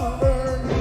over me.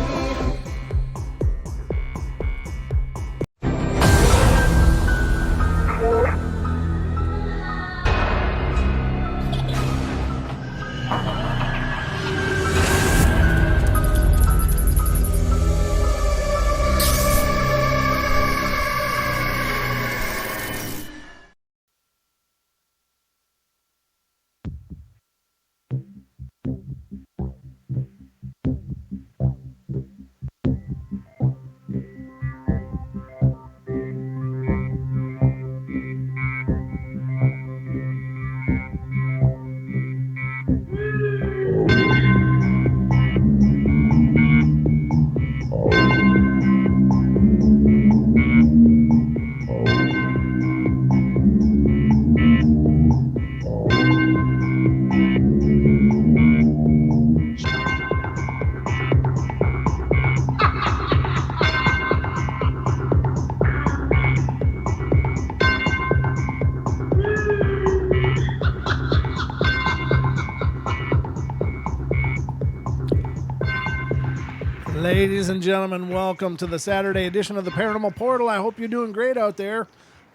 Ladies and gentlemen, welcome to the Saturday edition of the Paranormal Portal. I hope you're doing great out there.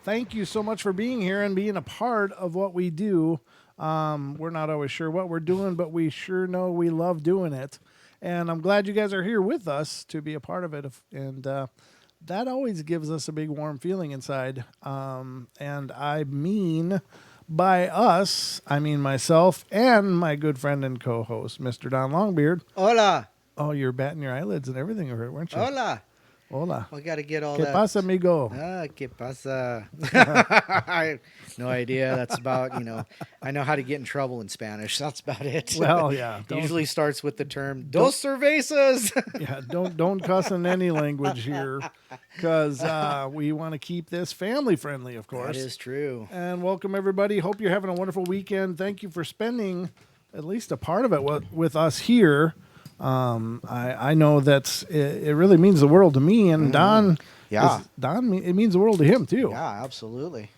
Thank you so much for being here and being a part of what we do. We're not always sure what we're doing, but we sure know we love doing it. And I'm glad you guys are here with us to be a part of it. And that always gives us a big warm feeling inside. And I mean, by us, I mean myself and my good friend and co-host, Mr. Don Longbeard. Hola. Oh, you're batting your eyelids and everything over it, weren't you? Hola. Hola. I got to get all ¿Qué that. pasa, amigo? ¿Qué pasa? I have no idea. That's about, I know how to get in trouble in Spanish. That's about it. Well, yeah. Usually starts with the term, dos cervezas. Yeah, don't cuss in any language here because we want to keep this family friendly, of course. That is true. And welcome, everybody. Hope you're having a wonderful weekend. Thank you for spending at least a part of it with us here. I know that it really means the world to me, and Don. Yeah, it means the world to him too. Yeah, absolutely.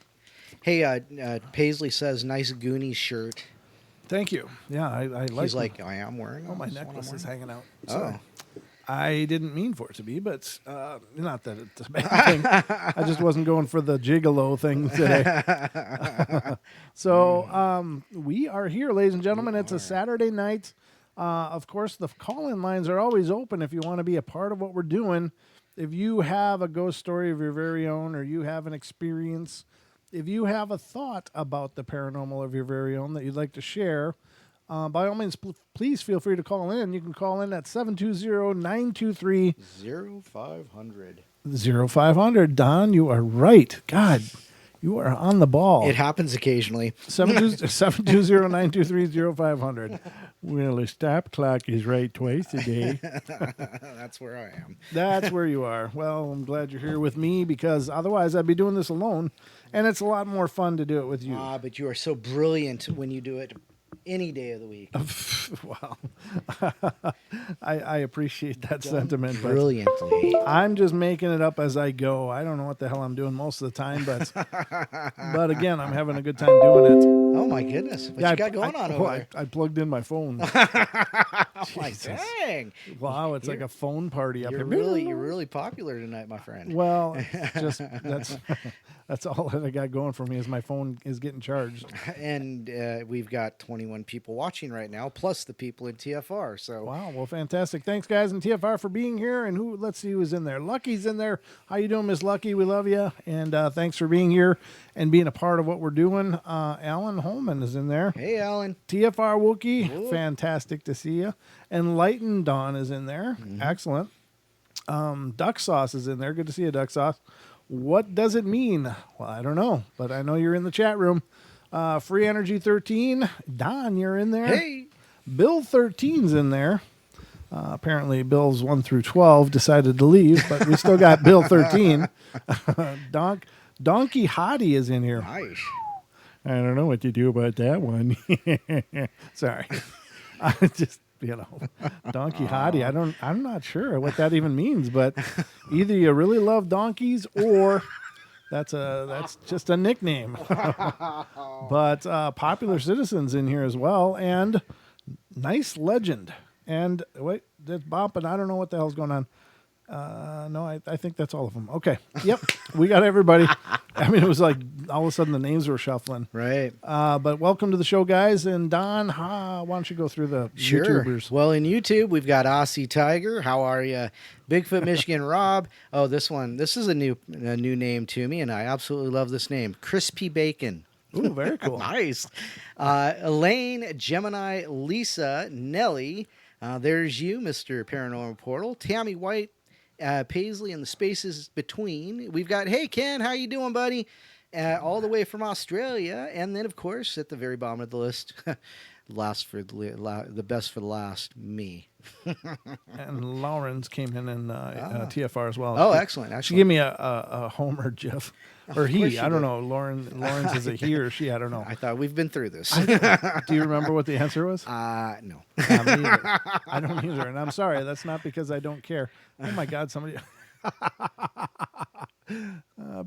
Hey, Paisley says, "Nice Goonies shirt." Thank you. Yeah, I like. He's like, I am wearing. Oh, my necklace is hanging out. Oh. So I didn't mean for it to be, but not that it's a bad thing. I just wasn't going for the gigolo thing today. So we are here, ladies and gentlemen. It's a Saturday night. Of course, the call-in lines are always open if you want to be a part of what we're doing. If you have a ghost story of your very own, or you have an experience, if you have a thought about the paranormal of your very own that you'd like to share, by all means, please feel free to call in. You can call in at 720-923-0500. 0500. Don, you are right. God, you are on the ball. It happens occasionally. 720-923-0500. Well, the stop clock is right twice a day. That's where I am. That's where you are. Well, I'm glad you're here with me because otherwise I'd be doing this alone. And it's a lot more fun to do it with you. But you are so brilliant when you do it any day of the week. Wow. I appreciate that sentiment. Brilliantly. I'm just making it up as I go. I don't know what the hell I'm doing most of the time, but again, I'm having a good time doing it. Oh, my goodness. What you got going on over there? I plugged in my phone. My dang. Wow, it's like a phone party up You're here. you're really popular tonight, my friend. Well, just that's all that I got going for me is my phone is getting charged. And we've got 21 people watching right now, plus the people in TFR. So wow, well, fantastic. Thanks, guys, in TFR for being here. And let's see who's in there. Lucky's in there. How you doing, Miss Lucky? We love you. And thanks for being here and being a part of what we're doing. Alan Holman is in there. Hey, Alan. TFR Wookie, Whoa. Fantastic to see you. Enlightened Dawn is in there. Mm-hmm. Excellent. Duck Sauce is in there. Good to see you, Duck Sauce. What does it mean? Well, I don't know, but I know you're in the chat room. Free Energy 13. Don, you're in there. Hey. Bill 13's in there. Apparently, Bill's 1 through 12 decided to leave, but we still got Bill 13. Donkey Hottie is in here. Nice. I don't know what to do about that one. Sorry. I just, Donkey Hottie. I'm not sure what that even means, but either you really love donkeys or that's just a nickname. But Popular Citizens in here as well, and Nice Legend. And wait, that's bopping. I don't know what the hell's going on. No, I think that's all of them. Okay. Yep. We got everybody. I mean, it was like all of a sudden the names were shuffling. Right. But welcome to the show, guys. And Don, why don't you go through the Sure. YouTubers? Well, in YouTube, we've got Aussie Tiger. How are you? Bigfoot Michigan Rob. Oh, this is a new name to me, and I absolutely love this name. Crispy Bacon. Ooh, very cool. Nice. Elaine, Gemini, Lisa, Nellie. There's you, Mr. Paranormal Portal. Tammy White, Paisley, and the spaces between. We've got, hey, Ken, how you doing, buddy? All the way from Australia. And then, of course, at the very bottom of the list, the best for the last, me. And Lawrence came in TFR as well. Oh, excellent. She gave me a Homer GIF. Or Of course he. she I don't did. know. Lawrence is a he or she. I don't know. I thought we've been through this. Do you remember what the answer was? No. Yeah, me either. I don't either. And I'm sorry. That's not because I don't care. Oh, my God. Somebody.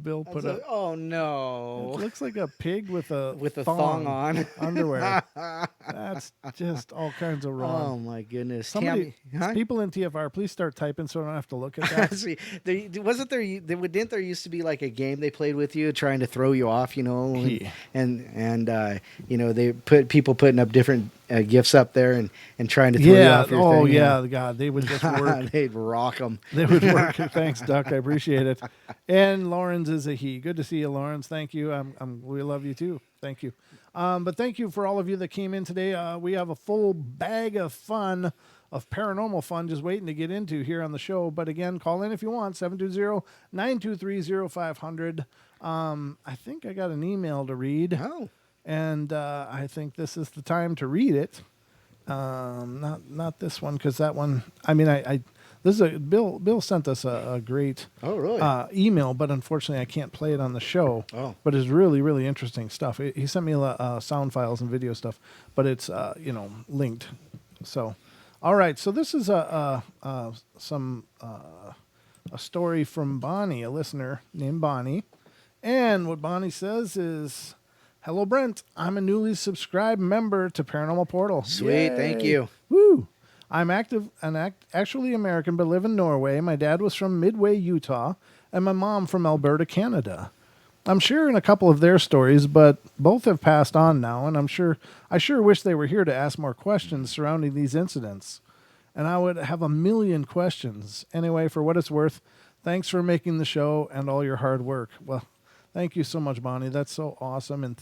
Bill put a. Oh It no! looks like a pig with a thong on underwear. That's just all kinds of Oh wrong. my goodness! Somebody, Tammy, huh? people in TFR, please start typing so I don't have to look at that. See, didn't there used to be like a game they played with you, trying to throw you off, Yeah. and they people putting up different gifts up there and trying to throw you off your Oh thing. yeah. God, they would just work. They'd rock them. They would work. Thanks, Duck. I appreciate it. And Lawrence is a he. Good to see you, Lawrence. Thank you. We love you too. Thank you. But thank you for all of you that came in today. We have a full bag of fun, of paranormal fun, just waiting to get into here on the show. But again, call in if you want, 720-923-0500. I think I got an email to read. Oh, And I think this is the time to read it. Not this one, because that one. I mean, this is Bill sent us a great really? email, but unfortunately I can't play it on the show. Oh. But it's really, really interesting stuff. He sent me sound files and video stuff, but it's linked. So, all right. So this is a story from Bonnie, a listener named Bonnie, and what Bonnie says is. Hello, Brent. I'm a newly subscribed member to Paranormal Portal. Sweet. Thank Yay. you. Woo. I'm actually American, but live in Norway. My dad was from Midway, Utah, and my mom from Alberta, Canada. I'm sharing a couple of their stories, but both have passed on now, and I sure wish they were here to ask more questions surrounding these incidents. And I would have a million questions. Anyway, for what it's worth, thanks for making the show and all your hard work. Well, thank you so much, Bonnie. That's so awesome. And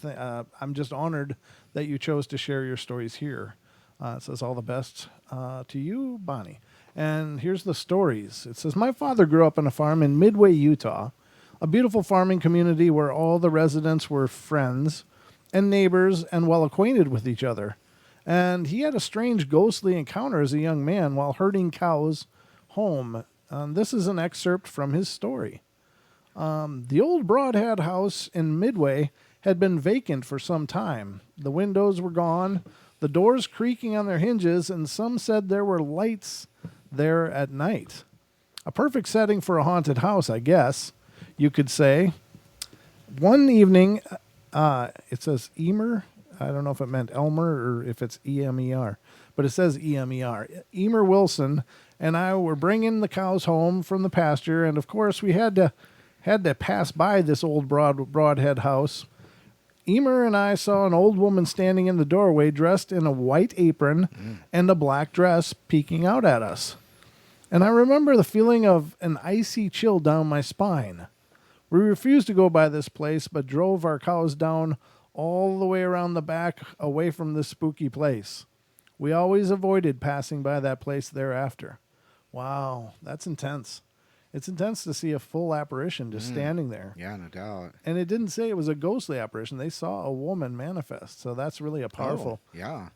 I'm just honored that you chose to share your stories here. It says all the best to you, Bonnie. And here's the stories. It says, my father grew up on a farm in Midway, Utah, a beautiful farming community where all the residents were friends and neighbors and well acquainted with each other. And he had a strange ghostly encounter as a young man while herding cows home. This is an excerpt from his story. The old Broadhead house in Midway had been vacant for some time. The windows were gone, the doors creaking on their hinges, and some said there were lights there at night. A perfect setting for a haunted house, I guess, you could say. One evening, it says Emer. I don't know if it meant Elmer or if it's E-M-E-R, but it says E-M-E-R. Emer Wilson and I were bringing the cows home from the pasture, and of course we had to pass by this old Broadhead house. Emer and I saw an old woman standing in the doorway dressed in a white apron and a black dress peeking out at us. And I remember the feeling of an icy chill down my spine. We refused to go by this place, but drove our cows down all the way around the back away from this spooky place. We always avoided passing by that place thereafter. Wow, that's intense. It's intense to see a full apparition just standing there. Yeah, no doubt. And it didn't say it was a ghostly apparition. They saw a woman manifest. So that's really a powerful,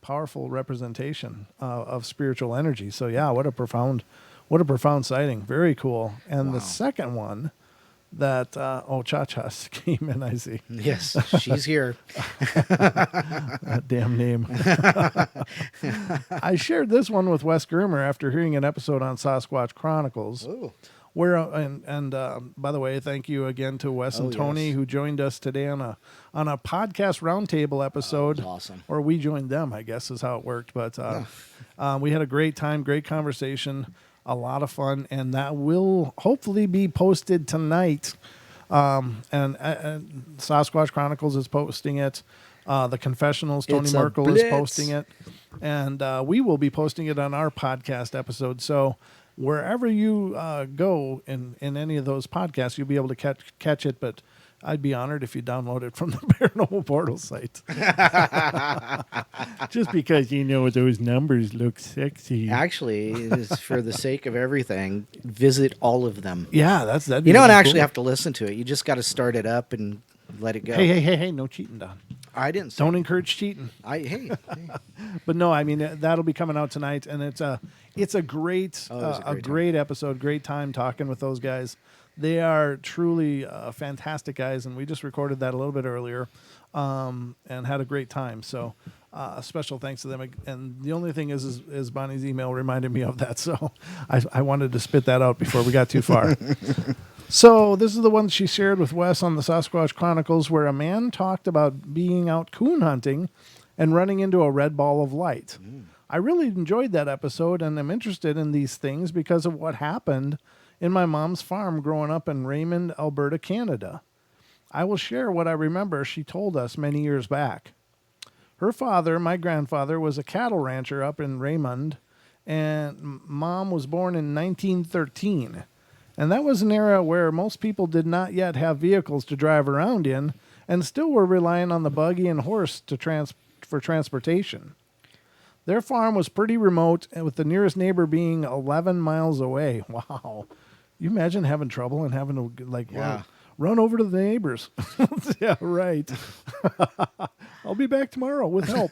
powerful representation of spiritual energy. So yeah, what a profound sighting. Very cool. And the second one that, Cha-Cha's came in, I see. Yes, she's here. That damn name. I shared this one with Wes Germer after hearing an episode on Sasquatch Chronicles. Ooh. Where by the way, thank you again to Wes and Tony yes. who joined us today on a podcast roundtable episode. That was awesome. Or we joined them, I guess is how it worked. But we had a great time, great conversation, a lot of fun, and that will hopefully be posted tonight. And Sasquatch Chronicles is posting it. The Confessionals, Tony It's a Merkel is blitz. posting it. And we will be posting it on our podcast episode. So wherever you go in any of those podcasts, you'll be able to catch it. But I'd be honored if you download it from the Paranormal Portal site. Just because, those numbers look sexy. Actually, it is for the sake of everything, visit all of them. Yeah, that'd be You don't really actually cool. have to listen to it. You just got to start it up and let it go. Hey, no cheating, Don. I didn't say. Don't encourage cheating. Hey. But no, I mean that'll be coming out tonight, and it's a great great episode, great time talking with those guys. They are truly fantastic guys, and we just recorded that a little bit earlier, and had a great time. So special thanks to them. And the only thing is Bonnie's email reminded me of that, so I wanted to spit that out before we got too far. So this is the one she shared with Wes on the Sasquatch Chronicles, where a man talked about being out coon hunting and running into a red ball of light. I really enjoyed that episode, and I'm interested in these things because of what happened in my mom's farm growing up in Raymond, Alberta, Canada. I will share what I remember she told us many years back. Her father, my grandfather, was a cattle rancher up in Raymond, and Mom was born in 1913. And that was an era where most people did not yet have vehicles to drive around in and still were relying on the buggy and horse for transportation. Their farm was pretty remote, with the nearest neighbor being 11 miles away. Wow. You imagine having trouble and having to run over to the neighbors. Yeah, right. I'll be back tomorrow with help.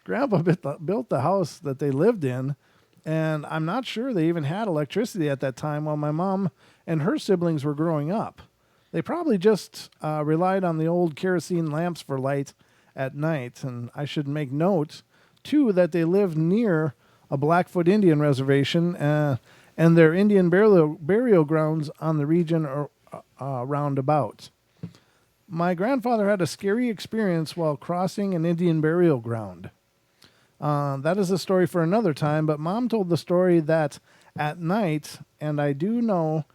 Grandpa built the house that they lived in, and I'm not sure they even had electricity at that time while my mom and her siblings were growing up. They probably just relied on the old kerosene lamps for light at night. And I should make note, too, that they lived near a Blackfoot Indian reservation and their Indian burial grounds on the region roundabout. My grandfather had a scary experience while crossing an Indian burial ground. That is a story for another time, but Mom told the story that at night, and I do know,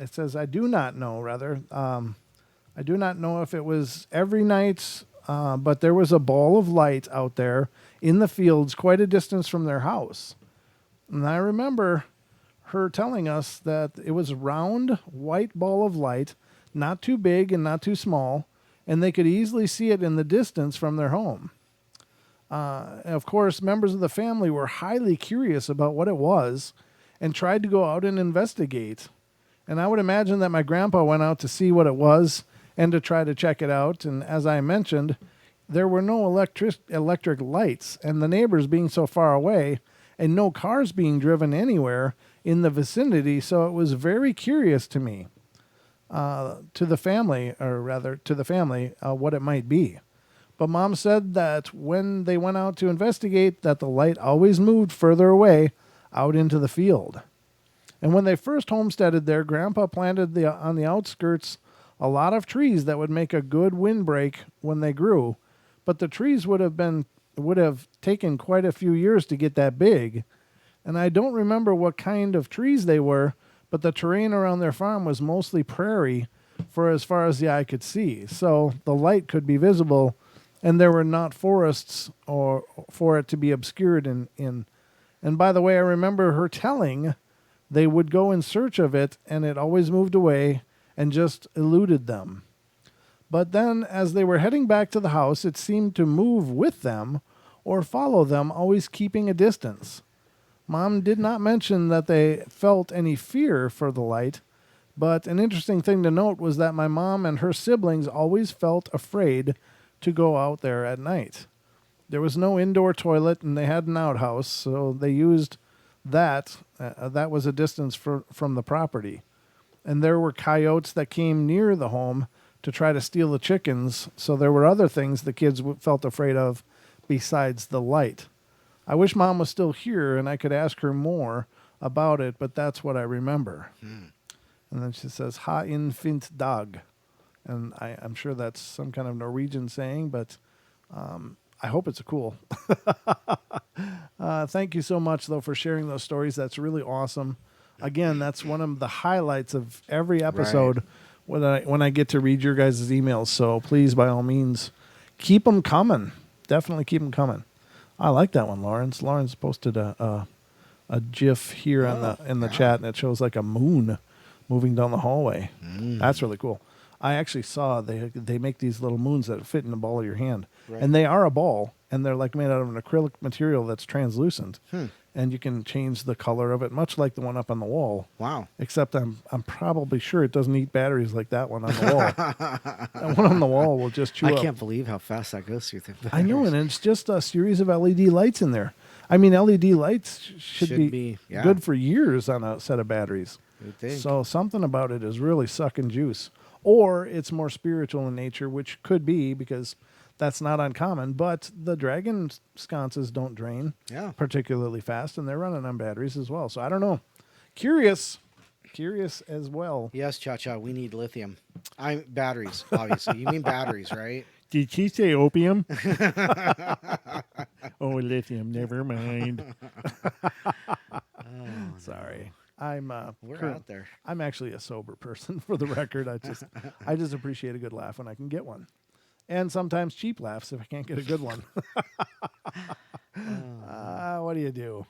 it says I do not know, rather. I do not know if it was every night, but there was a ball of light out there in the fields quite a distance from their house. And I remember her telling us that it was a round, white ball of light, not too big and not too small, and they could easily see it in the distance from their home. Of course, members of the family were highly curious about what it was and tried to go out and investigate. And I would imagine that my grandpa went out to see what it was and to try to check it out. And as I mentioned, there were no electric lights, and the neighbors being so far away and no cars being driven anywhere in the vicinity. So it was very curious to me, to the family, what it might be. But Mom said that when they went out to investigate, that the light always moved further away out into the field. And when they first homesteaded there, Grandpa planted on the outskirts a lot of trees that would make a good windbreak when they grew. But the trees would have taken quite a few years to get that big. And I don't remember what kind of trees they were, but the terrain around their farm was mostly prairie for as far as the eye could see. So the light could be visible, and there were not forests or for it to be obscured in. And by the way, I remember her telling they would go in search of it, and it always moved away and just eluded them. But then, as they were heading back to the house, it seemed to move with them or follow them, always keeping a distance. Mom did not mention that they felt any fear for the light, but an interesting thing to note was that my mom and her siblings always felt afraid to go out there at night. There was no indoor toilet, and they had an outhouse, so they used that. That was a distance from the property. And there were coyotes that came near the home to try to steal the chickens, so there were other things the kids felt afraid of besides the light. I wish Mom was still here and I could ask her more about it, but that's what I remember. And then she says, "Ha in fint dag." And I'm sure that's some kind of Norwegian saying, but I hope it's cool. Thank you so much, though, for sharing those stories. That's really awesome. Again, that's one of the highlights of every episode when I get to read your guys' emails. So please, by all means, keep them coming. Definitely keep them coming. I like that one, Lawrence. Lawrence posted a GIF here in the chat, and it shows like a moon moving down the hallway. That's really cool. I actually saw they make these little moons that fit in the ball of your hand, and they are a ball, and they're like made out of an acrylic material that's translucent, and you can change the color of it, much like the one up on the wall. Wow! Except I'm probably sure it doesn't eat batteries like that one on the wall. That one on the wall will just chew up. I can't believe how fast that goes through the batteries. I know, and it's just a series of LED lights in there. I mean, LED lights should be good for years on a set of batteries. You'd think. So something about it is really sucking juice. Or it's more spiritual in nature, which could be, because that's not uncommon. But the dragon sconces don't drain particularly fast, and they're running on batteries as well. So I don't know. Curious as well. Yes, Cha-Cha, we need lithium. Batteries, obviously. You mean batteries, right? Did she say opium? Oh, lithium. Never mind. Sorry. We're out there. I'm actually a sober person, for the record. I just appreciate a good laugh when I can get one, and sometimes cheap laughs if I can't get a good one. What do you do?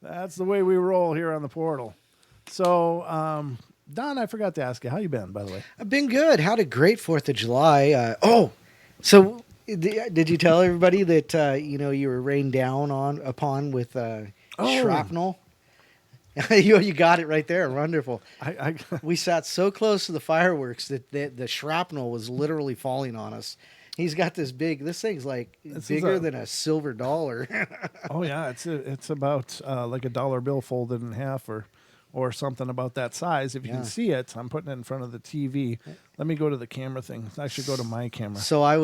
That's the way we roll here on the portal. So, Don, I forgot to ask you, how you been, by the way? I've been good. Had a great 4th of July. So did you tell everybody that you were rained down upon with shrapnel? You got it right there. Wonderful. We sat so close to the fireworks that the shrapnel was literally falling on us. He's got this thing's like bigger than a silver dollar. Oh yeah, it's about like a dollar bill folded in half or something about that size. If you can see it, I'm putting it in front of the TV. Let me go to the camera thing. I should go to my camera. So I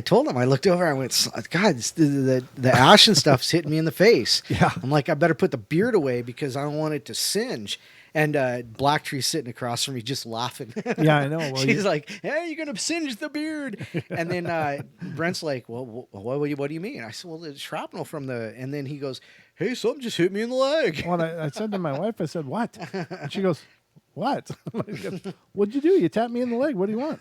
told him, I looked over, I went, God, the ash and stuff's hitting me in the face. Yeah. I'm like, I better put the beard away because I don't want it to singe. And Black Tree sitting across from me just laughing. Yeah, I know. Well, She's like, hey, you're going to singe the beard. And then Brent's like, well, what do you mean? I said, well, the shrapnel from and then he goes, hey, something just hit me in the leg. Well, I said to my wife, I said, what? And she goes, what? What'd you do? You tapped me in the leg. What do you want?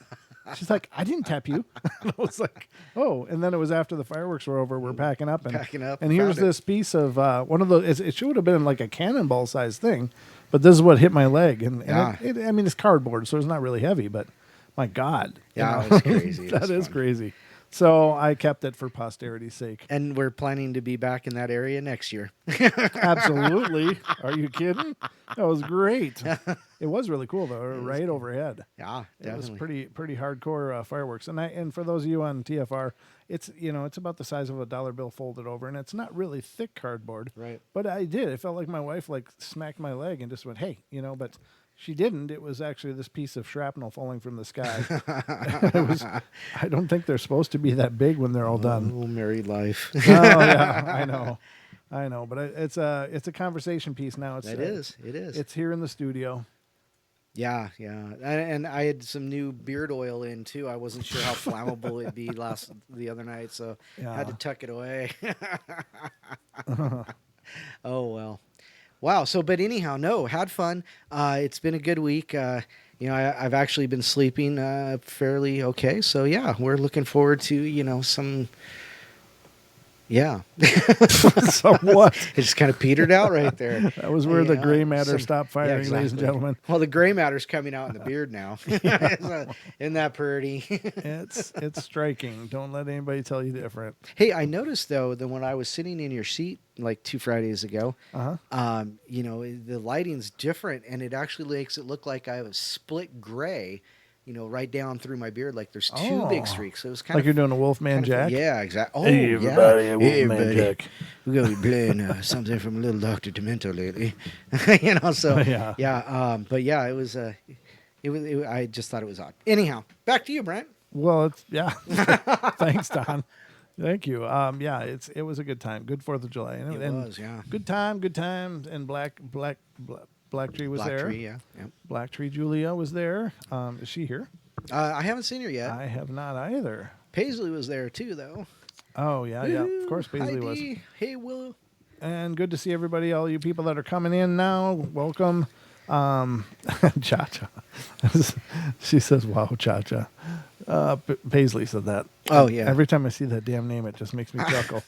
She's like, I didn't tap you. And I was like, oh. And then it was after the fireworks were over. We're packing up. And here's this piece of one of those. It should have been like a cannonball sized thing, but this is what hit my leg. And I mean, it's cardboard, so it's not really heavy, but my God. Yeah, it's crazy. That is crazy. So I kept it for posterity's sake. And we're planning to be back in that area next year. Absolutely. Are you kidding? That was great. It was really cool, though, right overhead. Yeah, definitely. It was pretty hardcore fireworks. And for those of you on TFR, it's about the size of a dollar bill folded over, and it's not really thick cardboard. Right. But I did. It felt like my wife smacked my leg and just went, hey, but she didn't. It was actually this piece of shrapnel falling from the sky. I don't think they're supposed to be that big when they're all done. Oh, married life. Oh, yeah, I know. But it's a conversation piece now. It is. It's here in the studio. Yeah. And I had some new beard oil in, too. I wasn't sure how flammable it'd be the other night, so I had to tuck it away. Oh, well. Wow. So, but anyhow, no, had fun. It's been a good week. I've actually been sleeping fairly okay. So, yeah, we're looking forward to, some... Yeah. Somewhat. It just kind of petered out right there. That was where the gray matter stopped firing, exactly. Ladies and gentlemen. Well, the gray matter's coming out in the beard now. Isn't that pretty? It's striking. Don't let anybody tell you different. Hey, I noticed, though, that when I was sitting in your seat like 2 Fridays ago, the lighting's different, and it actually makes it look like I have a split gray, right down through my beard, like there's 2 big streaks. So it was kind of like you're doing a Wolfman Jack. Yeah, exactly. Oh, hey, everybody, yeah. Wolfman Jack. We're gonna be playing something from Little Dr. Demento lately, So yeah. But yeah, it was. I just thought it was odd. Anyhow, back to you, Brent. Well, Thanks, Don. Thank you. Yeah, it was a good time. Good 4th of July. It was, yeah. Good time. And Black Tree was Black there. Tree, yeah. Yep. Black Tree Julia was there. Is she here? I haven't seen her yet. I have not either. Paisley was there too, though. Oh yeah. Of course, Paisley Hi, was. Dee. Hey, Willow. And good to see everybody, all you people that are coming in now. Welcome. Cha-Cha. She says, wow, Cha-Cha. Paisley said that. Oh, yeah. Every time I see that damn name, it just makes me chuckle.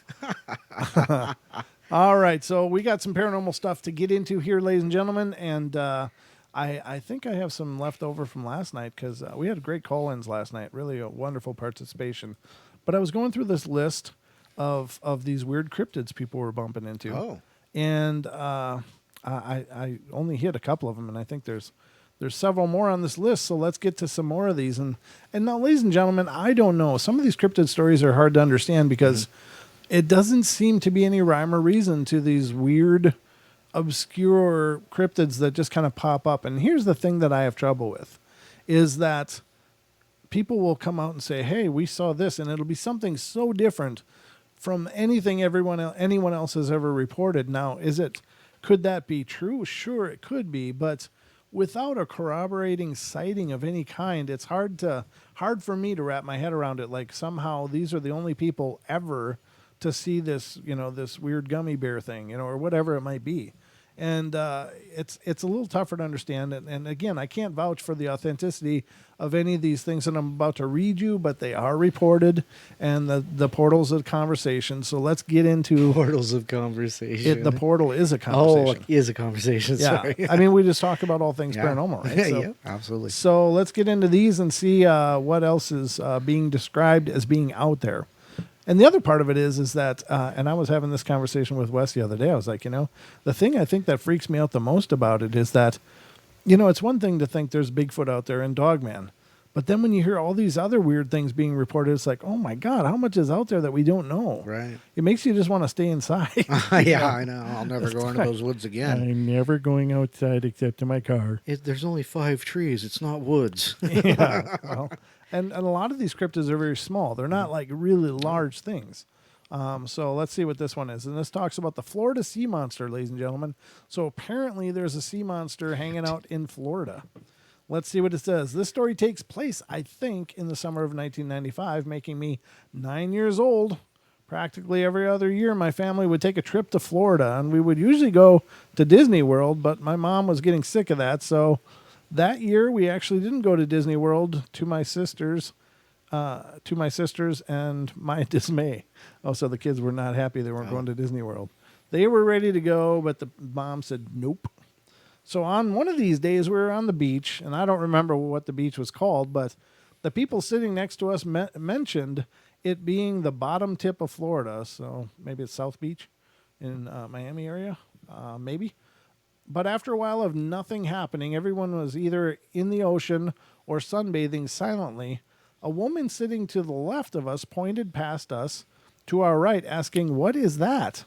All right, so we got some paranormal stuff to get into here, ladies and gentlemen. And I think I have some left over from last night because we had great call-ins last night. Really a wonderful participation. But I was going through this list of these weird cryptids people were bumping into. Oh. And I only hit a couple of them, and I think there's several more on this list. So let's get to some more of these. And now, ladies and gentlemen, I don't know. Some of these cryptid stories are hard to understand because it doesn't seem to be any rhyme or reason to these weird, obscure cryptids that just kind of pop up. And here's the thing that I have trouble with, is that people will come out and say, "Hey, we saw this," and it'll be something so different from anything anyone else has ever reported. Now, could that be true? Sure, it could be, but without a corroborating sighting of any kind, it's hard for me to wrap my head around it. Like somehow these are the only people ever to see this, this weird gummy bear thing, or whatever it might be. And it's a little tougher to understand. And again, I can't vouch for the authenticity of any of these things that I'm about to read you, but they are reported, and the portals of conversation. So let's get into Portals of conversation. The portal is a conversation. Oh, is a conversation. Yeah. Sorry. I mean, we just talk about all things paranormal, right? So, yeah, absolutely. So let's get into these and see what else is being described as being out there. And the other part of it is that, and I was having this conversation with Wes the other day. I was like, the thing I think that freaks me out the most about it is that, it's one thing to think there's Bigfoot out there and Dogman. But then when you hear all these other weird things being reported, it's like, oh my God, how much is out there that we don't know? Right. It makes you just want to stay inside. Yeah, I know. I'll never go into those woods again. I'm never going outside except in my car. There's only 5 trees. It's not woods. Yeah. Well, and a lot of these cryptids are very small. They're not like really large things. So let's see what this one is. And this talks about the Florida sea monster, ladies and gentlemen. So apparently there's a sea monster hanging out in Florida. Let's see what it says. This story takes place, I think, in the summer of 1995, making me 9 years old. Practically every other year, my family would take a trip to Florida, and we would usually go to Disney World, but my mom was getting sick of that, so that year, we actually didn't go to Disney World, to my sisters and my dismay. Oh, so the kids were not happy they weren't going to Disney World. They were ready to go, but the mom said nope. So on one of these days, we were on the beach, and I don't remember what the beach was called, but the people sitting next to us mentioned it being the bottom tip of Florida. So maybe it's South Beach in Miami area, maybe. But after a while of nothing happening, everyone was either in the ocean or sunbathing silently. A woman sitting to the left of us pointed past us to our right, asking, "What is that?"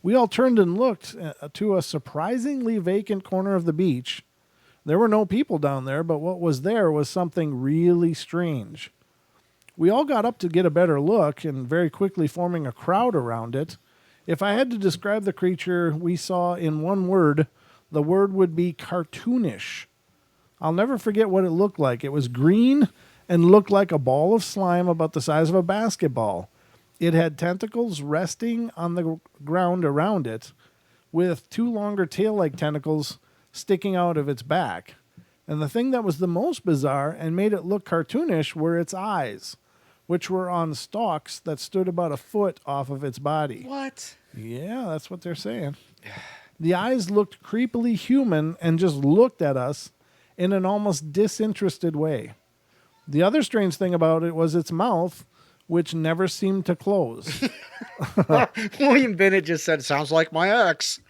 We all turned and looked to a surprisingly vacant corner of the beach. There were no people down there, but what was there was something really strange. We all got up to get a better look, and very quickly forming a crowd around it. If I had to describe the creature we saw in one word, the word would be cartoonish. I'll never forget what it looked like. It was green and looked like a ball of slime about the size of a basketball. It had tentacles resting on the ground around it, with 2 longer tail-like tentacles sticking out of its back. And the thing that was the most bizarre and made it look cartoonish were its eyes, which were on stalks that stood about a foot off of its body. What? Yeah, that's what they're saying. The eyes looked creepily human and just looked at us in an almost disinterested way. The other strange thing about it was its mouth, which never seemed to close. William Bennett just said, "Sounds like my ex."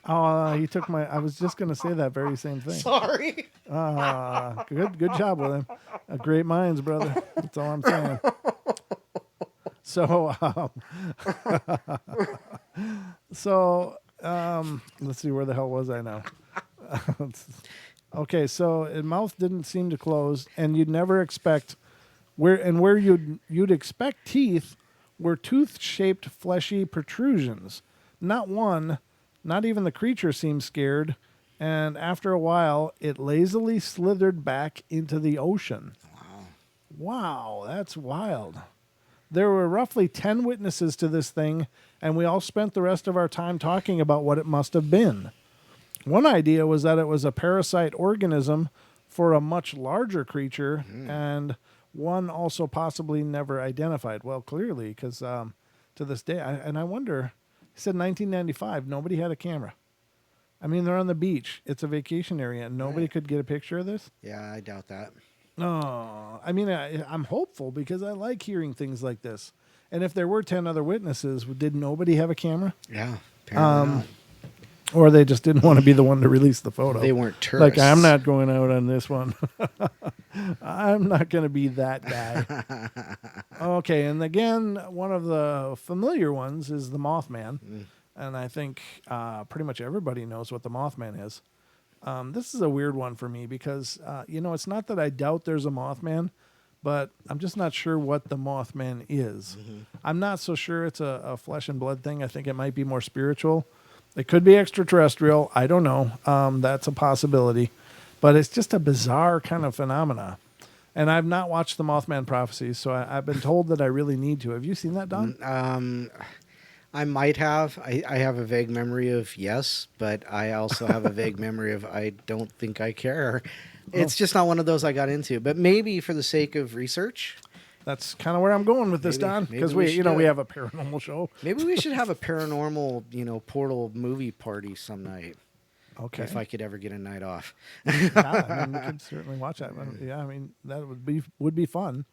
He took my... I was just going to say that very same thing. Sorry. Good job, William. Great minds, brother. That's all I'm saying. Let's see, where the hell was I now? Okay, so its mouth didn't seem to close, and you'd never expect where you'd expect teeth were tooth-shaped fleshy protrusions. Not one, not even the creature seemed scared, and after a while, it lazily slithered back into the ocean. Wow, that's wild. There were roughly 10 witnesses to this thing, and we all spent the rest of our time talking about what it must have been. One idea was that it was a parasite organism for a much larger creature, and one also possibly never identified. Well, clearly, because to this day, I wonder, he said 1995, nobody had a camera. I mean, they're on the beach. It's a vacation area, and nobody could get a picture of this? Yeah, I doubt that. Oh, I mean, I'm hopeful because I like hearing things like this. And if there were 10 other witnesses, did nobody have a camera? Yeah, apparently not. Or they just didn't want to be the one to release the photo. They weren't tourists. Like, I'm not going out on this one. I'm not going to be that guy. Okay, and again, one of the familiar ones is the Mothman. And I think pretty much everybody knows what the Mothman is. This is a weird one for me because, it's not that I doubt there's a Mothman, but I'm just not sure what the Mothman is. I'm not so sure it's a flesh and blood thing. I think it might be more spiritual. It could be extraterrestrial. I don't know. That's a possibility. But it's just a bizarre kind of phenomena. And I've not watched the Mothman prophecies, so I've been told that I really need to. Have you seen that, Don? I might have. I have a vague memory of yes, but I also have a vague memory of I don't think I care. It's just not one of those I got into. But maybe for the sake of research. That's kind of where I'm going with this, Don, because we have a paranormal show. Maybe we should have a paranormal, portal movie party some night. Okay. If I could ever get a night off. Yeah, I mean, we could certainly watch that. Yeah, I mean, that would be fun.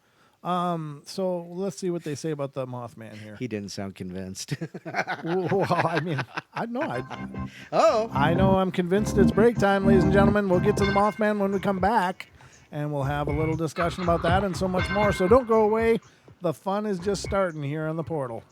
So let's see what they say about the Mothman here. He didn't sound convinced. Well, I mean, I know. Oh. I know I'm convinced it's break time, ladies and gentlemen. We'll get to the Mothman when we come back, and we'll have a little discussion about that and so much more. So don't go away. The fun is just starting here on the portal.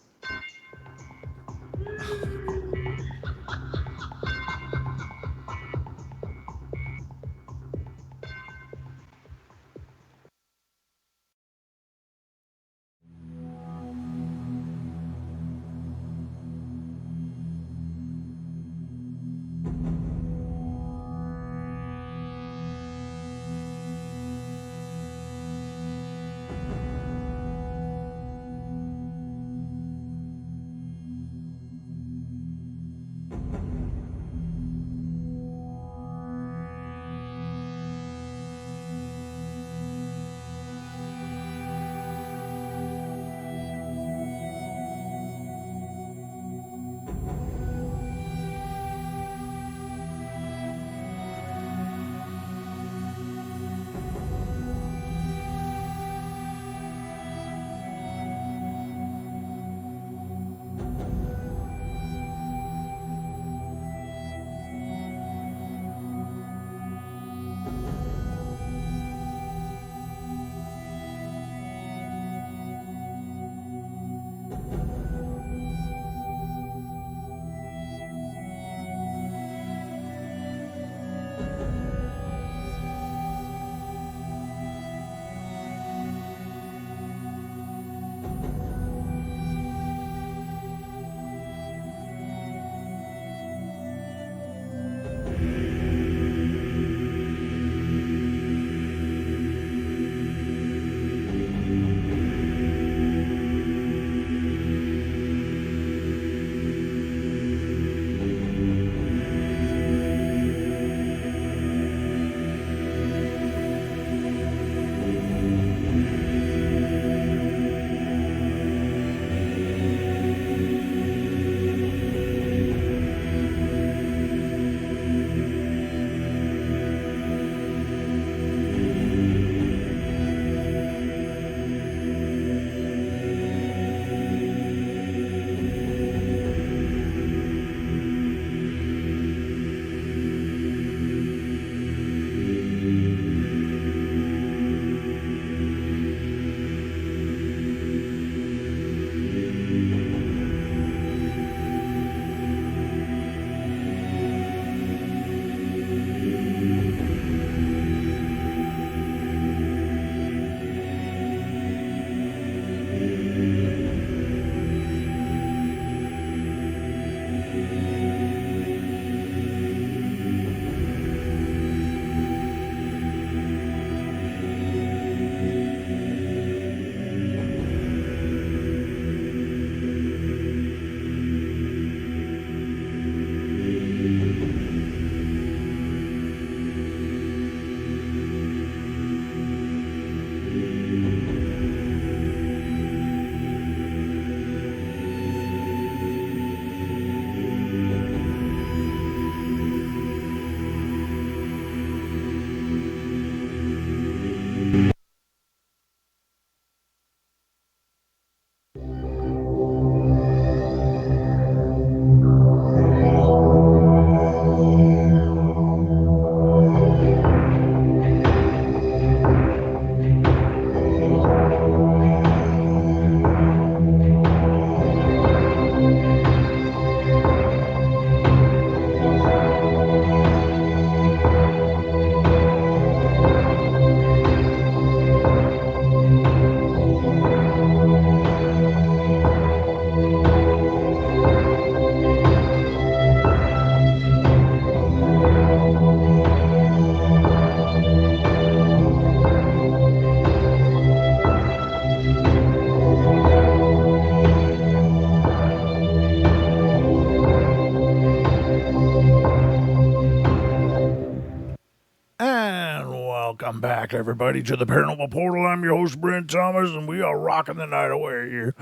Welcome back, everybody, to the Paranormal Portal. I'm your host, Brent Thomas, and we are rocking the night away here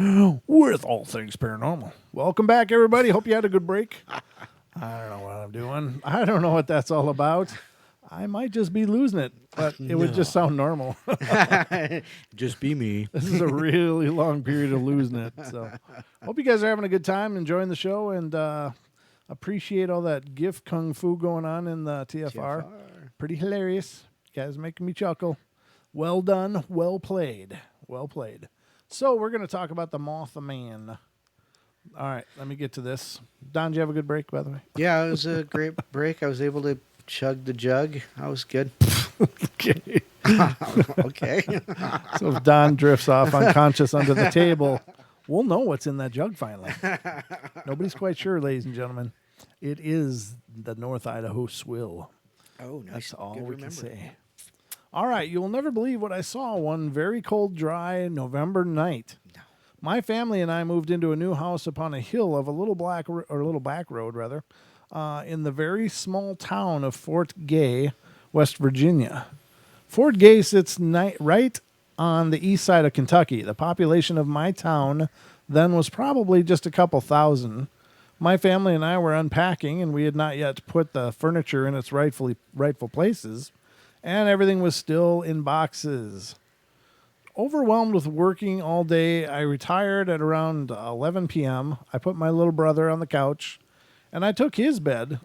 with all things paranormal. Welcome back, everybody. Hope you had a good break. I don't know what I'm doing. I don't know what that's all about. I might just be losing it, but it would just sound normal. Just be me. This is a really long period of losing it. So, hope you guys are having a good time, enjoying the show, and appreciate all that GIF kung fu going on in the TFR. Pretty hilarious. You guys making me chuckle. Well done. Well played. Well played. So, we're going to talk about the Mothman. All right, let me get to this. Don, did you have a good break, by the way? Yeah, it was a great break. I was able to chug the jug. I was good. Okay. Okay. So if Don drifts off unconscious under the table, we'll know what's in that jug finally. Nobody's quite sure, ladies and gentlemen. It is the North Idaho swill. Oh, nice. That's all Good we can remember. say. All right, you will never believe what I saw one very cold, dry November night. No. My family and I moved into a new house upon a hill of a little back road, rather, in the very small town of Fort Gay, West Virginia. Fort Gay sits right on the east side of Kentucky. The population of my town then was probably just a couple thousand. My family and I were unpacking, and we had not yet put the furniture in its rightful places, and everything was still in boxes. Overwhelmed with working all day, I retired at around 11 p.m. I put my little brother on the couch, and I took his bed.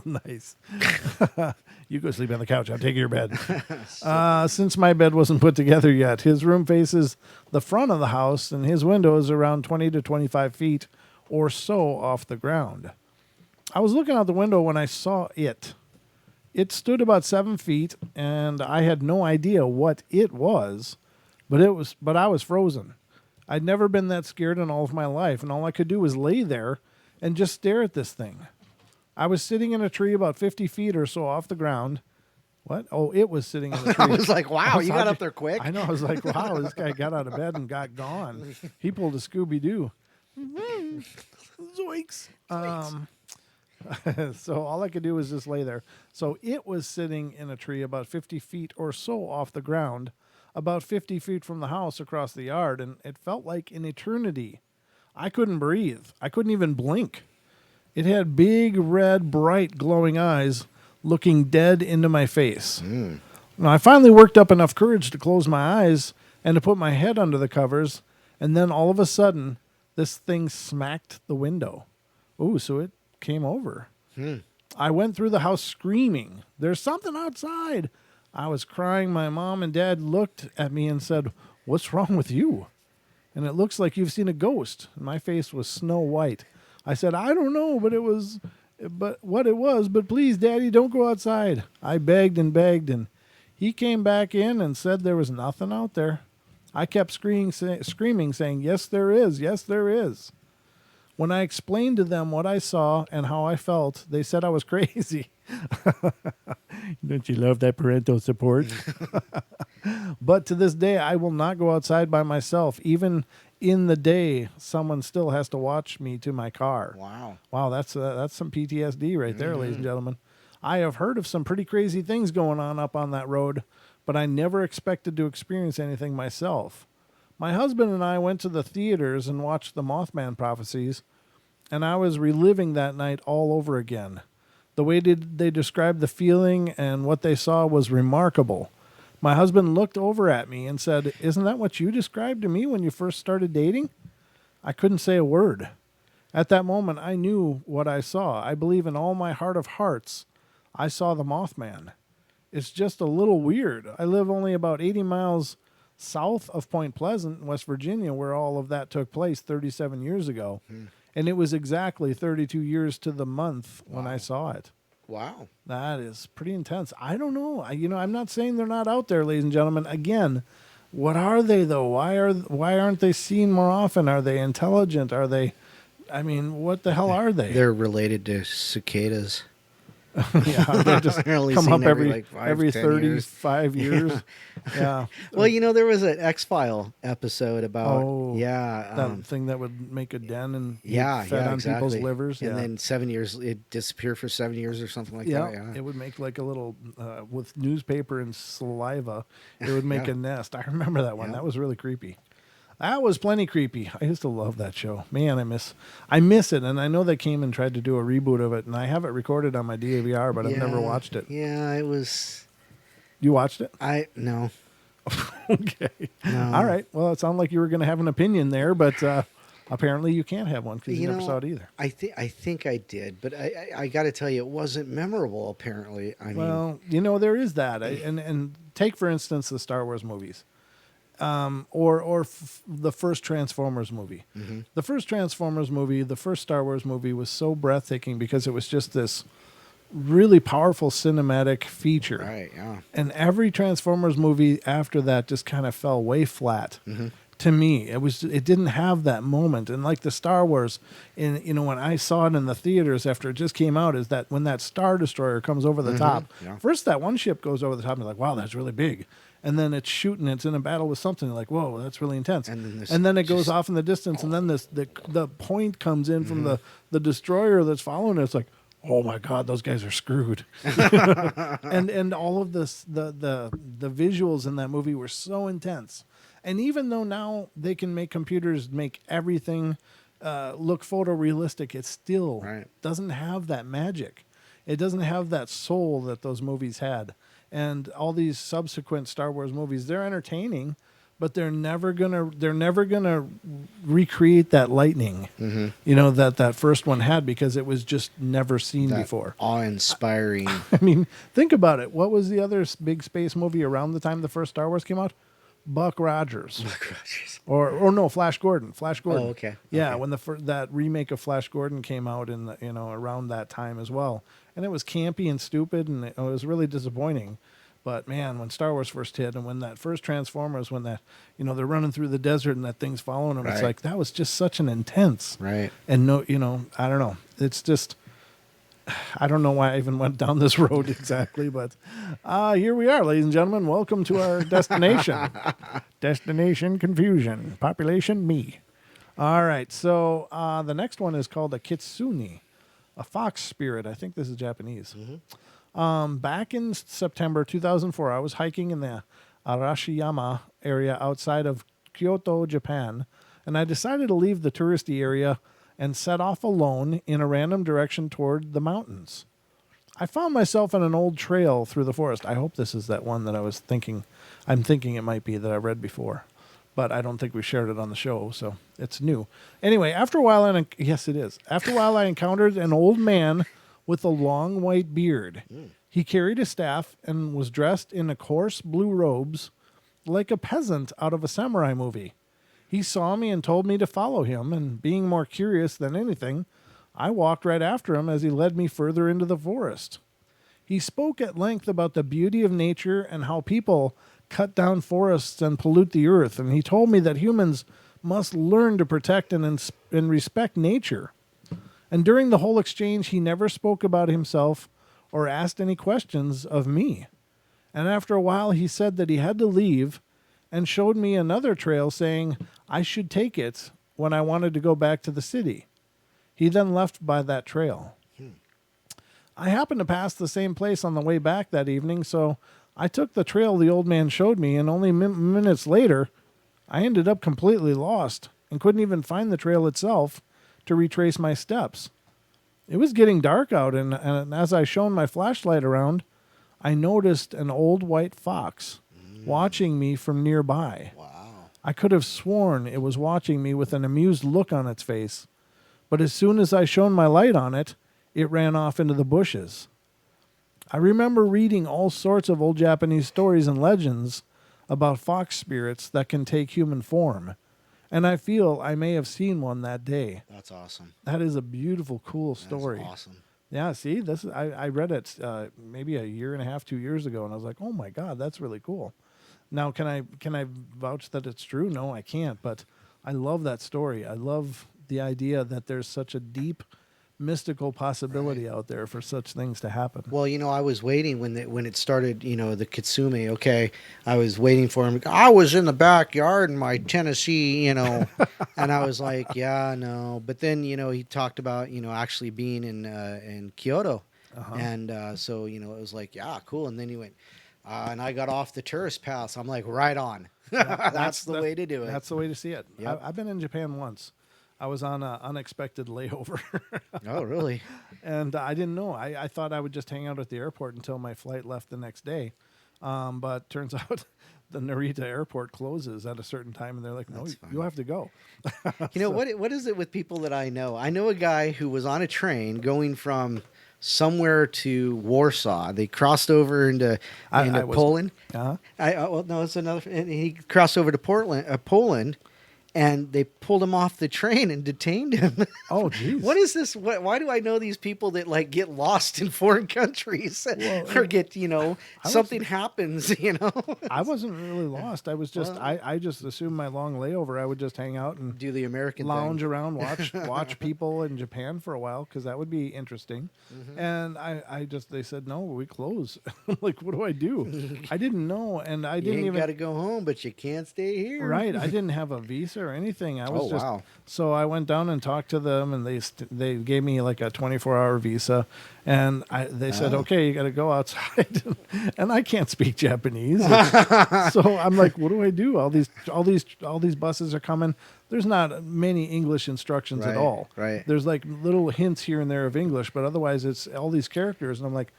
Nice. You go sleep on the couch. I'm taking your bed. Since my bed wasn't put together yet, his room faces the front of the house, and his window is around 20 to 25 feet or so off the ground. I was looking out the window when I saw it. It stood about 7 feet, and I had no idea what it was, but I was frozen. I'd never been that scared in all of my life, and all I could do was lay there and just stare at this thing. I was sitting in a tree about 50 feet or so off the ground. What? Oh, it was sitting in a tree. I was like, wow, you got up there quick. I know. I was like, wow, this guy got out of bed and got gone. He pulled a Scooby-Doo. Zoinks. So all I could do was just lay there. So it was sitting in a tree about 50 feet or so off the ground, about 50 feet from the house across the yard, and it felt like an eternity. I couldn't breathe. I couldn't even blink. It had big, red, bright, glowing eyes looking dead into my face. Now, I finally worked up enough courage to close my eyes and to put my head under the covers, and then all of a sudden, this thing smacked the window. Ooh, so it came over. I went through the house screaming, "There's something outside!" I was crying. My mom and dad looked at me and said, "What's wrong with you?" And it looks like you've seen a ghost. My face was snow white. I said, "I don't know, but please, Daddy, don't go outside." I begged, and he came back in and said there was nothing out there. I kept screaming, saying, "Yes, there is. Yes, there is." When I explained to them what I saw and how I felt, they said I was crazy. Don't you love that parental support? But to this day, I will not go outside by myself. Even in the day, someone still has to watch me to my car. Wow, that's some PTSD right there, ladies and gentlemen. I have heard of some pretty crazy things going on up on that road, but I never expected to experience anything myself. My husband and I went to the theaters and watched the Mothman prophecies, and I was reliving that night all over again. The way they described the feeling and what they saw was remarkable. My husband looked over at me and said, "Isn't that what you described to me when you first started dating?" I couldn't say a word. At that moment, I knew what I saw. I believe in all my heart of hearts, I saw the Mothman. It's just a little weird. I live only about 80 miles south of Point Pleasant, West Virginia, where all of that took place 37 years ago. And it was exactly 32 years to the month when I saw it. Wow. That is pretty intense. I don't know. I'm not saying they're not out there, ladies and gentlemen. Again, what are they, though? Why aren't they seen more often? Are they intelligent? Are they... what the hell are they? They're related to cicadas. Yeah, they just They're only come seen up every like 5, every 10 years. 35 years. Yeah. Well, there was an X-File episode about Oh, yeah, that thing that would make a den and yeah, fed on people's exactly. livers. And Yeah. then 7 years, it disappeared for 7 years or something like Yeah, that. Yeah, it would make like a little with newspaper and saliva. It would make Yeah. a nest. I remember that one. Yeah. That was really creepy. That was plenty creepy. I used to love that show. Man, I miss it, and I know they came and tried to do a reboot of it, and I have it recorded on my DVR, but I've never watched it. Yeah, it was. You watched it? No. Okay. No. All right. Well, it sounded like you were going to have an opinion there, but apparently you can't have one because you never saw it either. I think I did, but I got to tell you, it wasn't memorable. Apparently, Well, there is that, and take for instance the Star Wars movies, or the first Transformers movie. Mm-hmm. The first Transformers movie, the first Star Wars movie was so breathtaking because it was just this really powerful cinematic feature. Right. Yeah. And every Transformers movie after that just kind of fell way flat. Mm-hmm. To me, it didn't have that moment. And like the Star Wars, when I saw it in the theaters after it just came out, is that when that Star Destroyer comes over the top, Yeah. first that one ship goes over the top, and you're like, wow, that's really big. And then it's shooting, it's in a battle with something, you're like, whoa, that's really intense. And then it goes off in the distance, and then the point comes in from the destroyer that's following it. It's like, oh my God, those guys are screwed. and all of this, the visuals in that movie were so intense. And even though now they can make computers make everything look photorealistic, it still doesn't have that magic. It doesn't have that soul that those movies had. And all these subsequent Star Wars movies, they're entertaining, but they're never gonna recreate that lightning, that first one had, because it was just never seen before. Awe-inspiring. I mean, think about it. What was the other big space movie around the time the first Star Wars came out? Buck Rogers. Or no, Flash Gordon. Flash Gordon. Oh, okay. Yeah, Okay. when that remake of Flash Gordon came out in around that time as well, and it was campy and stupid, and it was really disappointing. But man, when Star Wars first hit, and when that first Transformers, when that they're running through the desert and that thing's following them, it's like that was just such an intense. Right. And I don't know. It's just. I don't know why I even went down this road exactly, but here we are, ladies and gentlemen. Welcome to our destination. Destination confusion. Population me. All right, so the next one is called a kitsune, a fox spirit. I think this is Japanese. Back in September 2004, I was hiking in the Arashiyama area outside of Kyoto, Japan, and I decided to leave the touristy area and set off alone in a random direction toward the mountains. I found myself on an old trail through the forest. I hope this is that one that I'm thinking it might be, that I read before. But I don't think we shared it on the show, so it's new. Anyway, after a while, yes, it is. After a while, I encountered an old man with a long white beard. He carried a staff and was dressed in a coarse blue robes like a peasant out of a samurai movie. He saw me and told me to follow him, and being more curious than anything, I walked right after him as he led me further into the forest. He spoke at length about the beauty of nature and how people cut down forests and pollute the earth, and he told me that humans must learn to protect and respect nature. And during the whole exchange, he never spoke about himself or asked any questions of me. And after a while, he said that he had to leave and showed me another trail, saying I should take it when I wanted to go back to the city. He then left by that trail. I happened to pass the same place on the way back that evening, so I took the trail the old man showed me, and only minutes later, I ended up completely lost and couldn't even find the trail itself to retrace my steps. It was getting dark out, and as I shone my flashlight around, I noticed an old white fox watching me from nearby. Wow. I could have sworn it was watching me with an amused look on its face, but as soon as I shone my light on it, it ran off into the bushes. I remember reading all sorts of old Japanese stories and legends about fox spirits that can take human form, and I feel I may have seen one that day. That's awesome. That is a beautiful, cool story. That's awesome. Yeah, see, I read it maybe a year and a half, 2 years ago, and I was like, oh my God, that's really cool. Now, can I vouch that it's true? No, I can't, but I love that story. I love the idea that there's such a deep mystical possibility out there for such things to happen. Well, I was waiting when it started, the Kitsumi. Okay, I was waiting for him. I was in the backyard in my Tennessee, and I was like, yeah, no. But then, he talked about, actually being in Kyoto, and so it was like, yeah, cool. And then he went, and I got off the tourist pass. I'm like, right on. Yeah, that's the way to do it. That's the way to see it. Yep. I've been in Japan once. I was on an unexpected layover. Oh, really? And I didn't know. I thought I would just hang out at the airport until my flight left the next day. But turns out the Narita airport closes at a certain time, and they're like, no, you have to go. What is it with people that I know? I know a guy who was on a train going from somewhere to Warsaw. They crossed over into Poland. Uh-huh. Well, no, it's another. And he crossed over to Poland, and they pulled him off the train and detained him. Oh, geez. What is this? Why do I know these people that like get lost in foreign countries or get something happens? I wasn't really lost. I was just I just assumed my long layover. I would just hang out and do the American lounge thing. around, watch people in Japan for a while because that would be interesting. Mm-hmm. And they said no, we close. I'm like, what do I do? I didn't know, and I didn't even got to go home, but you can't stay here. Right, I didn't have a visa or anything. I was wow. So I went down and talked to them, and they gave me like a 24-hour visa, and they said, okay, you got to go outside, and I can't speak Japanese, so I'm like, what do I do? All these buses are coming. There's not many English instructions at all. Right. There's like little hints here and there of English, but otherwise it's all these characters, and I'm like,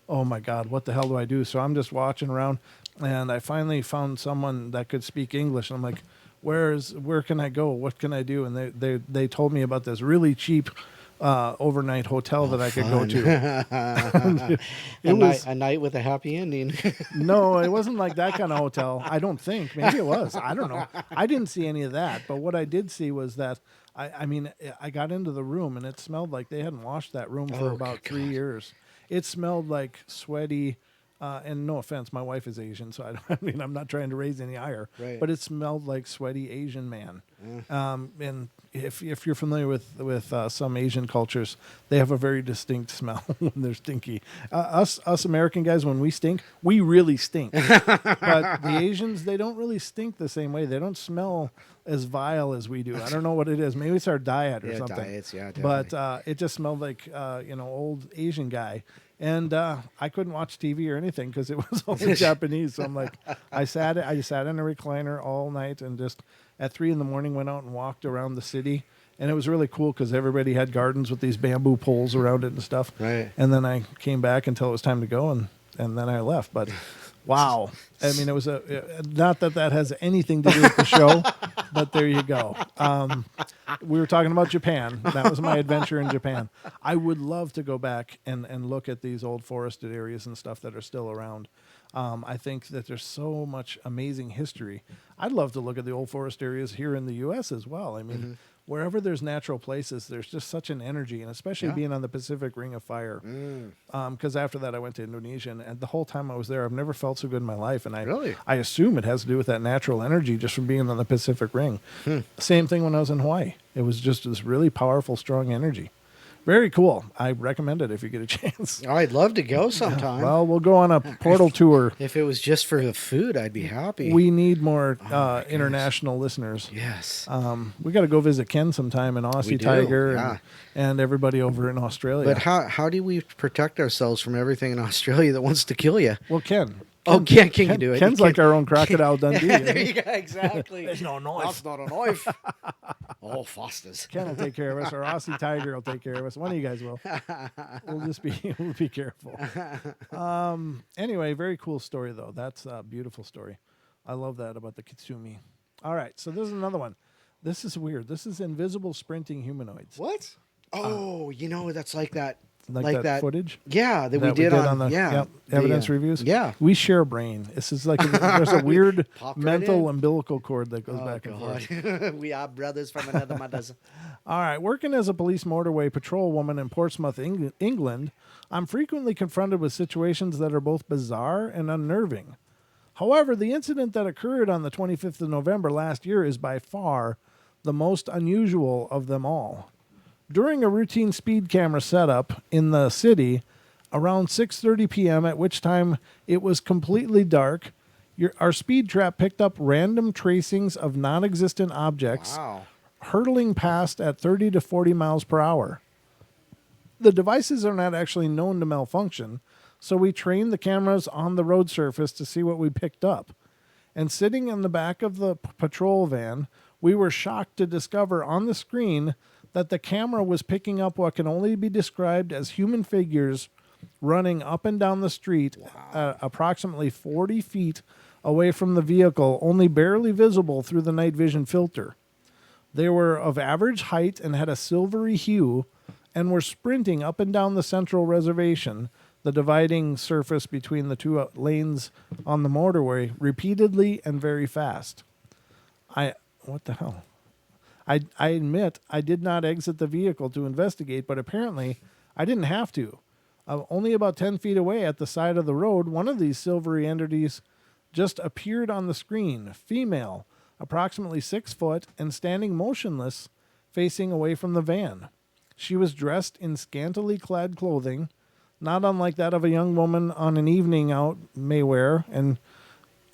oh my God, what the hell do I do? So I'm just watching around, and I finally found someone that could speak English, and I'm like, where can I go? What can I do? And they told me about this really cheap overnight hotel that I could go to. A night with a happy ending. No, it wasn't like that kind of hotel. I don't think. Maybe it was. I don't know. I didn't see any of that. But what I did see was that I got into the room and it smelled like they hadn't washed that room for about 3 years. It smelled like sweaty. And no offense, my wife is Asian, so I'm not trying to raise any ire. Right. But it smelled like sweaty Asian man. And if you're familiar with some Asian cultures, they have a very distinct smell when they're stinky. Us American guys, when we stink, we really stink. But the Asians, they don't really stink the same way. They don't smell as vile as we do. I don't know what it is. Maybe it's our diet or something. Diets, yeah, definitely. But it just smelled like old Asian guy. And I couldn't watch TV or anything because it was all in Japanese. So I'm like, I sat in a recliner all night and just at 3 a.m. went out and walked around the city. And it was really cool because everybody had gardens with these bamboo poles around it and stuff. Right. And then I came back until it was time to go, and then I left. But wow. I mean, it was not that has anything to do with the show, but there you go. We were talking about Japan. That was my adventure in Japan. I would love to go back and look at these old forested areas and stuff that are still around. I think that there's so much amazing history. I'd love to look at the old forest areas here in the U.S. as well. I mean, wherever there's natural places, there's just such an energy, and especially being on the Pacific Ring of Fire. Because after that, I went to Indonesia, and the whole time I was there, I've never felt so good in my life. And I assume it has to do with that natural energy just from being on the Pacific Ring. Same thing when I was in Hawaii. It was just this really powerful, strong energy. Very cool. I recommend it if you get a chance. Oh, I'd love to go sometime. Well, we'll go on a portal tour. If it was just for the food, I'd be happy. We need more international listeners. Yes. We got to go visit Ken sometime and Aussie Tiger and everybody over in Australia. But how do we protect ourselves from everything in Australia that wants to kill you? Well, Ken can you do it? Ken's like our own Crocodile Dundee. There you go, exactly. There's no knife. That's not a knife. Oh, Fosters. Ken will take care of us, or Aussie Tiger will take care of us. One of you guys will. We'll be careful. Anyway, very cool story though. That's a beautiful story. I love that about the Kitsumi. All right, so this is another one. This is weird. This is invisible sprinting humanoids. What? Oh, that's like that. Like that footage? Yeah, that we did on the evidence reviews. Yeah. We share a brain. This is like there's a weird mental umbilical cord that goes back and forth. We are brothers from another mother. All right. Working as a police motorway patrol woman in Portsmouth, England, I'm frequently confronted with situations that are both bizarre and unnerving. However, the incident that occurred on the 25th of November last year is by far the most unusual of them all. During a routine speed camera setup in the city around 6:30 p.m., at which time it was completely dark, our speed trap picked up random tracings of non-existent objects Wow. hurtling past at 30 to 40 miles per hour. The devices are not actually known to malfunction, so we trained the cameras on the road surface to see what we picked up. And sitting in the back of the patrol van, we were shocked to discover on the screen that the camera was picking up what can only be described as human figures running up and down the street approximately 40 feet away from the vehicle, only barely visible through the night vision filter. They were of average height and had a silvery hue and were sprinting up and down the central reservation, the dividing surface between the two lanes on the motorway, repeatedly and very fast. What the hell? I admit I did not exit the vehicle to investigate, but apparently I didn't have to. Only about 10 feet away at the side of the road, one of these silvery entities just appeared on the screen, female, approximately 6 foot, and standing motionless, facing away from the van. She was dressed in scantily clad clothing, not unlike that of a young woman on an evening out may wear, and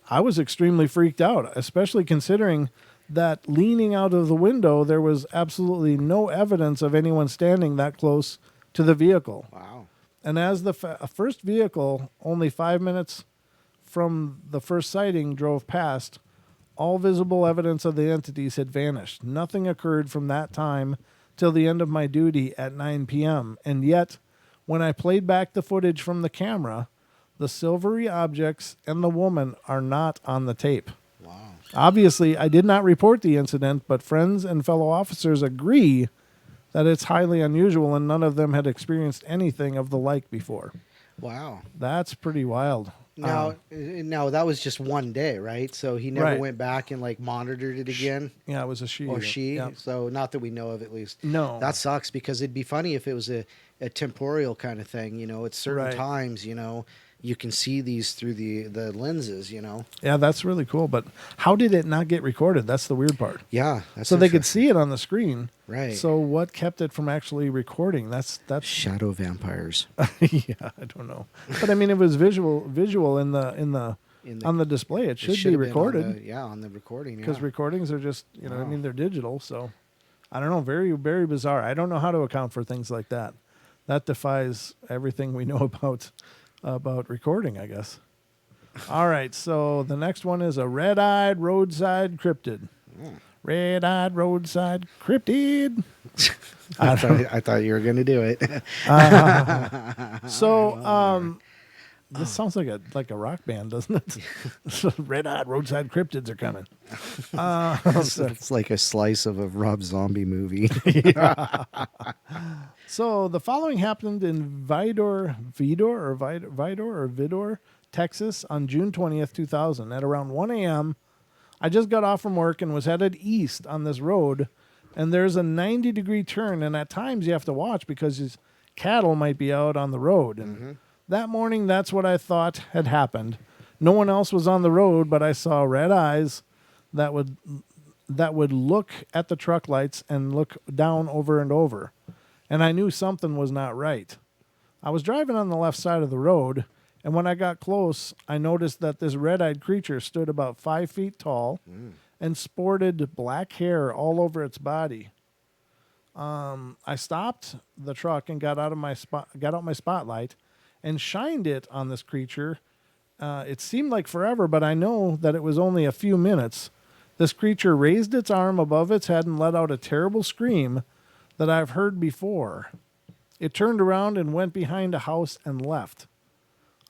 I was extremely freaked out, especially considering that leaning out of the window, there was absolutely no evidence of anyone standing that close to the vehicle. Wow. And as the first vehicle, only 5 minutes from the first sighting, drove past, all visible evidence of the entities had vanished. Nothing occurred from that time till the end of my duty at 9 p.m. And yet, when I played back the footage from the camera, the silvery objects and the woman are not on the tape. Wow. Obviously, I did not report the incident, but friends and fellow officers agree that it's highly unusual and none of them had experienced anything of the like before. Wow. That's pretty wild. Now, that was just one day, right? So he never Right. went back and like monitored it again. Yeah, it was a she. Or she. Yep. So not that we know of, at least. No. That sucks, because it'd be funny if it was a temporal kind of thing. At certain Right. times, you can see these through the lenses. Yeah, that's really cool. But how did it not get recorded? That's the weird part. Yeah. That's So they could see it on the screen. Right. So what kept it from actually recording? That's shadow vampires. Yeah, I don't know. But I mean, it was visual in the on the display. It should be recorded. On the recording. Because Yeah. recordings are just, I mean, they're digital. So I don't know. Very, very bizarre. I don't know how to account for things like that. That defies everything we know about recording, I guess. All right. So the next one is a red-eyed roadside cryptid. Red-eyed roadside cryptid. I thought you were going to do it. This sounds like a rock band, doesn't it? Red-eyed roadside cryptids are coming. It's like a slice of a Rob Zombie movie. So the following happened in Vidor, Texas on June 20th, 2000. At around 1 a.m., I just got off from work and was headed east on this road, and there's a 90-degree turn, and at times you have to watch because his cattle might be out on the road. And that morning, that's what I thought had happened. No one else was on the road, but I saw red eyes that would look at the truck lights and look down over and over. And I knew something was not right. I was driving on the left side of the road, and when I got close, I noticed that this red-eyed creature stood about 5 feet tall and sported black hair all over its body. I stopped the truck and got out my spotlight and shined it on this creature. It seemed like forever, but I know that it was only a few minutes. This creature raised its arm above its head and let out a terrible scream that I've heard before. It turned around and went behind a house and left.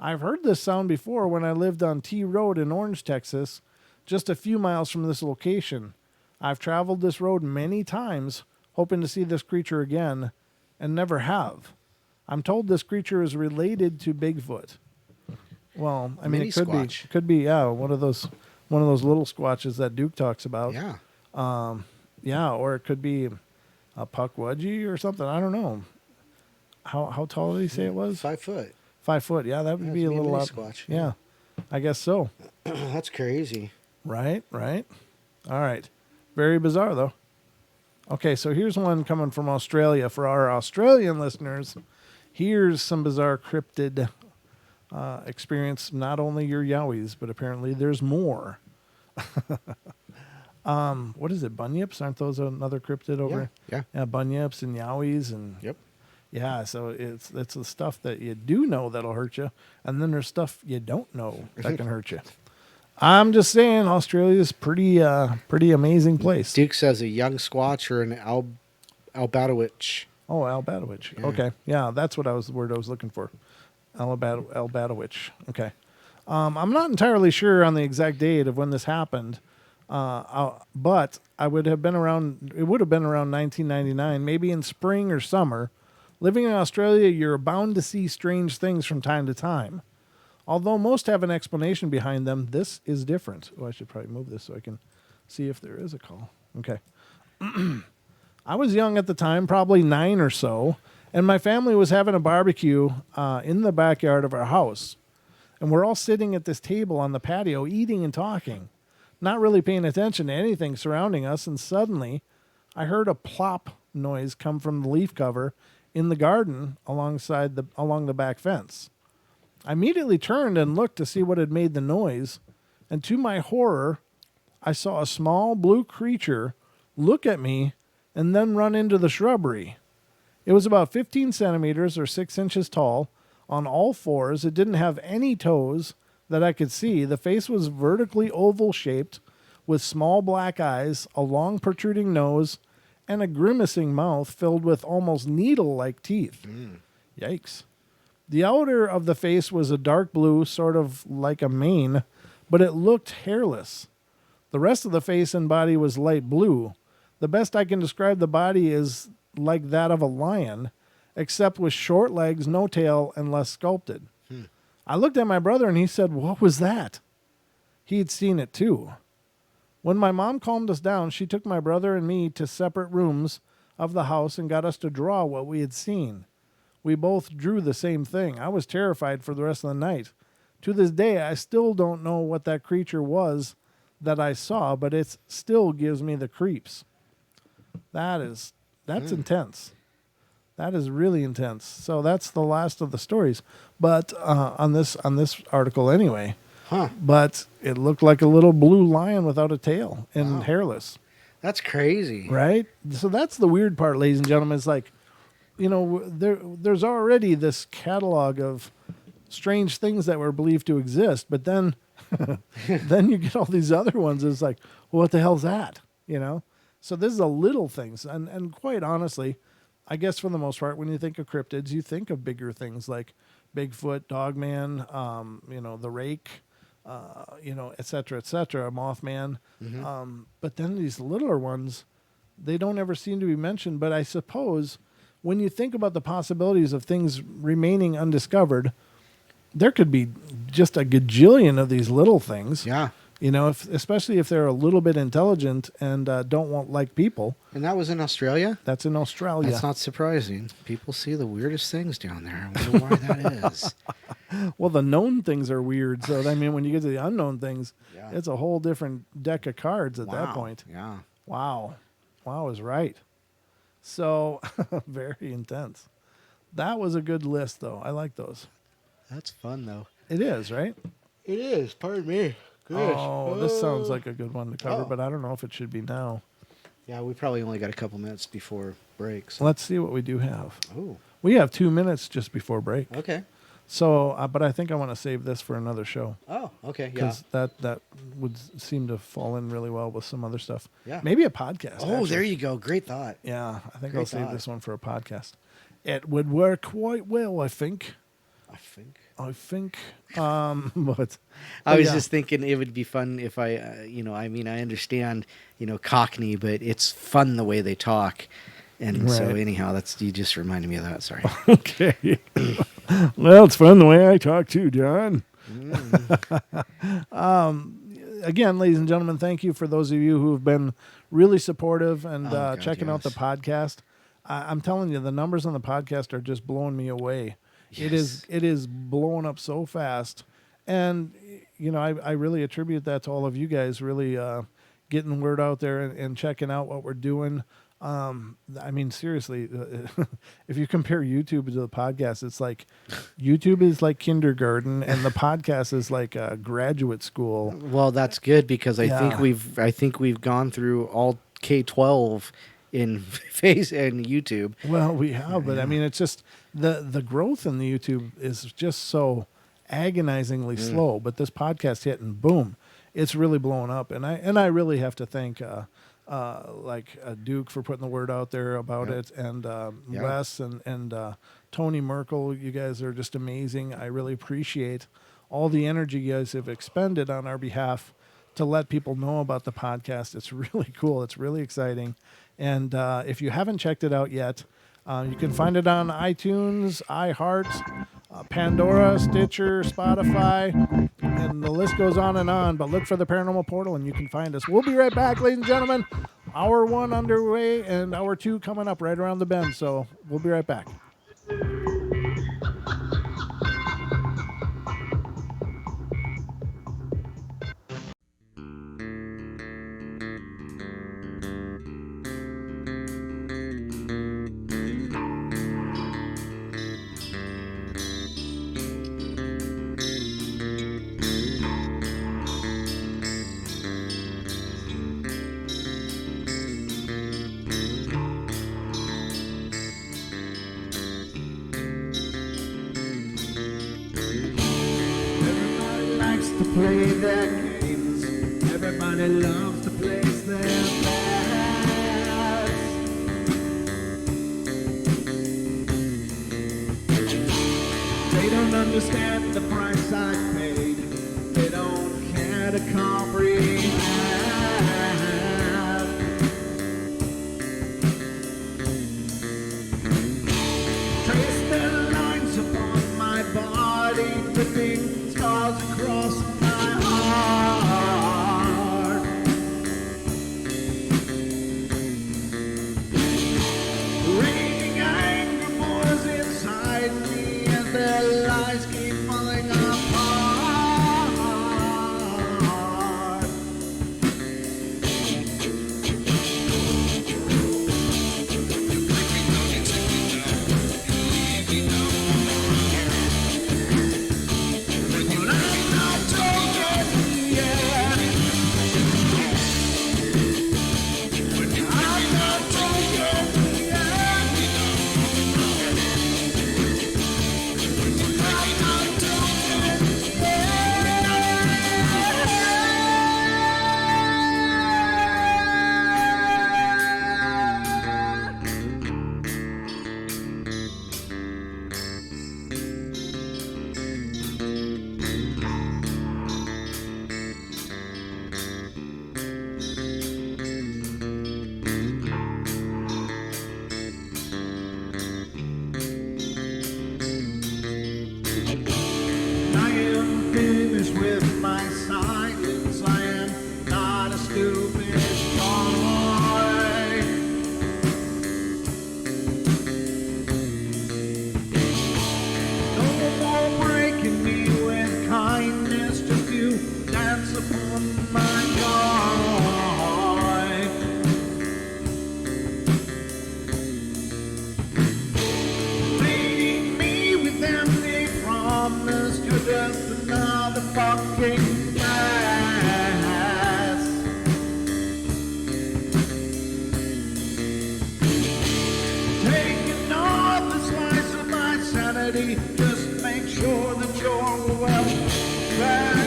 I've heard this sound before when I lived on T Road in Orange, Texas, just a few miles from this location. I've traveled this road many times, hoping to see this creature again, and never have. I'm told this creature is related to Bigfoot. Well, I mean, it could be, one of those little squatches that Duke talks about. Yeah. Or it could be a puckwudgie or something. I don't know. How tall did he say it was? 5 foot. 5 foot. Yeah, that would be a little mini up. squatch. Yeah, I guess so. That's crazy. Right. All right. Very bizarre, though. Okay, so here's one coming from Australia. For our Australian listeners, here's some bizarre cryptid experience. Not only your yowies, but apparently there's more. What is it? Bunyips? Aren't those another cryptid over? Yeah. Yeah, bunyips and yowies and Yep. yeah. So it's the stuff that you do know that'll hurt you, and then there's stuff you don't know that can hurt you. I'm just saying, Australia's pretty amazing place. Duke says a young squatch or an albatowitch. Oh, albatowitch. Yeah. Okay, yeah, that's what the word I was looking for. Albatowitch. Okay. I'm not entirely sure on the exact date of when this happened, but it would have been around 1999, maybe in spring or summer. Living in Australia, you're bound to see strange things from time to time. Although most have an explanation behind them, this is different. Oh, I should probably move this so I can see if there is a call. Okay. I was young at the time, probably 9 or so, and my family was having a barbecue in the backyard of our house. And we're all sitting at this table on the patio, eating and talking, not really paying attention to anything surrounding us, and suddenly I heard a plop noise come from the leaf cover in the garden along the back fence. I immediately turned and looked to see what had made the noise, and to my horror, I saw a small blue creature look at me and then run into the shrubbery. It was about 15 centimeters or 6 inches tall, on all fours. It didn't have any toes that I could see. The face was vertically oval-shaped with small black eyes, a long protruding nose, and a grimacing mouth filled with almost needle-like teeth. Yikes. The outer of the face was a dark blue, sort of like a mane, but it looked hairless. The rest of the face and body was light blue. The best I can describe the body is like that of a lion, except with short legs, no tail, and less sculpted. I looked at my brother and he said, "What was that?" He had seen it too. When my mom calmed us down, she took my brother and me to separate rooms of the house and got us to draw what we had seen. We both drew the same thing. I was terrified for the rest of the night. To this day, I still don't know what that creature was that I saw, but it still gives me the creeps. That's intense. That is really intense. So that's the last of the stories, but on this article anyway. Huh. But it looked like a little blue lion without a tail and hairless. That's crazy. Right? So that's the weird part, ladies and gentlemen. It's like, there's already this catalog of strange things that were believed to exist, but then then you get all these other ones. It's like, well, what the hell's that? So this is a little things. And quite honestly, I guess for the most part, when you think of cryptids, you think of bigger things like Bigfoot, Dogman, the Rake, et cetera, Mothman. But then these littler ones, they don't ever seem to be mentioned. But I suppose when you think about the possibilities of things remaining undiscovered, there could be just a gajillion of these little things. Yeah. Especially if they're a little bit intelligent and don't want like people. And that was in Australia? That's in Australia. That's not surprising. People see the weirdest things down there. I wonder why that is. Well, the known things are weird. So, when you get to the unknown things, Yeah. it's a whole different deck of cards at that Wow. point. Yeah. Wow is right. So, very intense. That was a good list, though. I like those. That's fun, though. It is, right? It is. Pardon me. Good. Oh, this sounds like a good one to cover, Oh. but I don't know if it should be now. Yeah, we probably only got a couple minutes before breaks. Let's see what we do have. Oh, We have 2 minutes just before break. okay. So, but I think I want to save this for another show. Oh, okay. Yeah. Because that would seem to fall in really well with some other stuff. Yeah. Maybe a podcast. Oh, actually. there you go. Great thought. Yeah, I think Great I'll save thought. this one for a podcast. It would work quite well, I think. I think. But I was yeah. just thinking it would be fun if I understand, Cockney, but it's fun the way they talk. And so Right. anyhow, you just reminded me of that. Sorry. Okay. Well, it's fun the way I talk too, John. Again, ladies and gentlemen, thank you for those of you who have been really supportive and God, checking out the yes. podcast. I'm telling you, the numbers on the podcast are just blowing me away. Yes. It is blowing up so fast. And, I really attribute that to all of you guys really getting the word out there and checking out what we're doing. I mean, seriously, if you compare YouTube to the podcast, it's like YouTube is like kindergarten, and the podcast is like a graduate school. Well, that's good because I think Yeah. we've gone through all K-12 in face and YouTube. Well, we have, but I mean, it's just the growth in the YouTube is just so agonizingly slow. But this podcast hit, and boom, it's really blowing up. And I really have to thank Duke for putting the word out there about it, and Wes and Tony Merkel. You guys are just amazing. I really appreciate all the energy you guys have expended on our behalf to let people know about the podcast. It's really cool. It's really exciting. And if you haven't checked it out yet, you can find it on iTunes, iHeart, Pandora, Stitcher, Spotify, and the list goes on and on. But look for the Paranormal Portal and you can find us. We'll be right back, ladies and gentlemen. Hour 1 underway and hour 2 coming up right around the bend. So we'll be right back. Play their games. Everybody loves to place their bets. They don't understand the price I paid. They don't care to comprehend. Trace their lines upon my body, dripping scars across my heart. Raging anger pours inside me as their lies keep falling apart. With my silence, I am not a stupid boy. No more breaking me with kindness, just you dance upon my joy. Leading me with empty promise, you're just another fucking mess. Taking off the slice of my sanity, just make sure that you're well fed.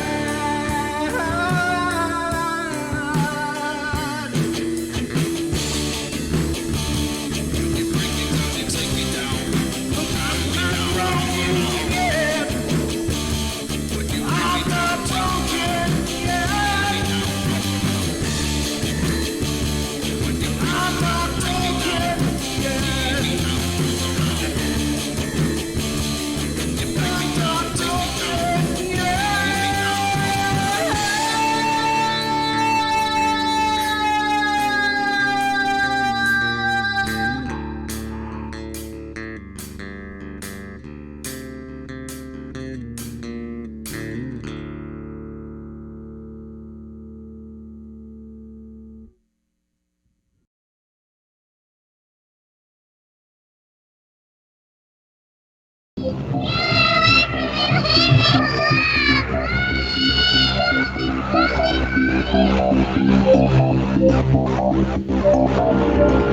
I'm not wrong, you get. I'm not wrong.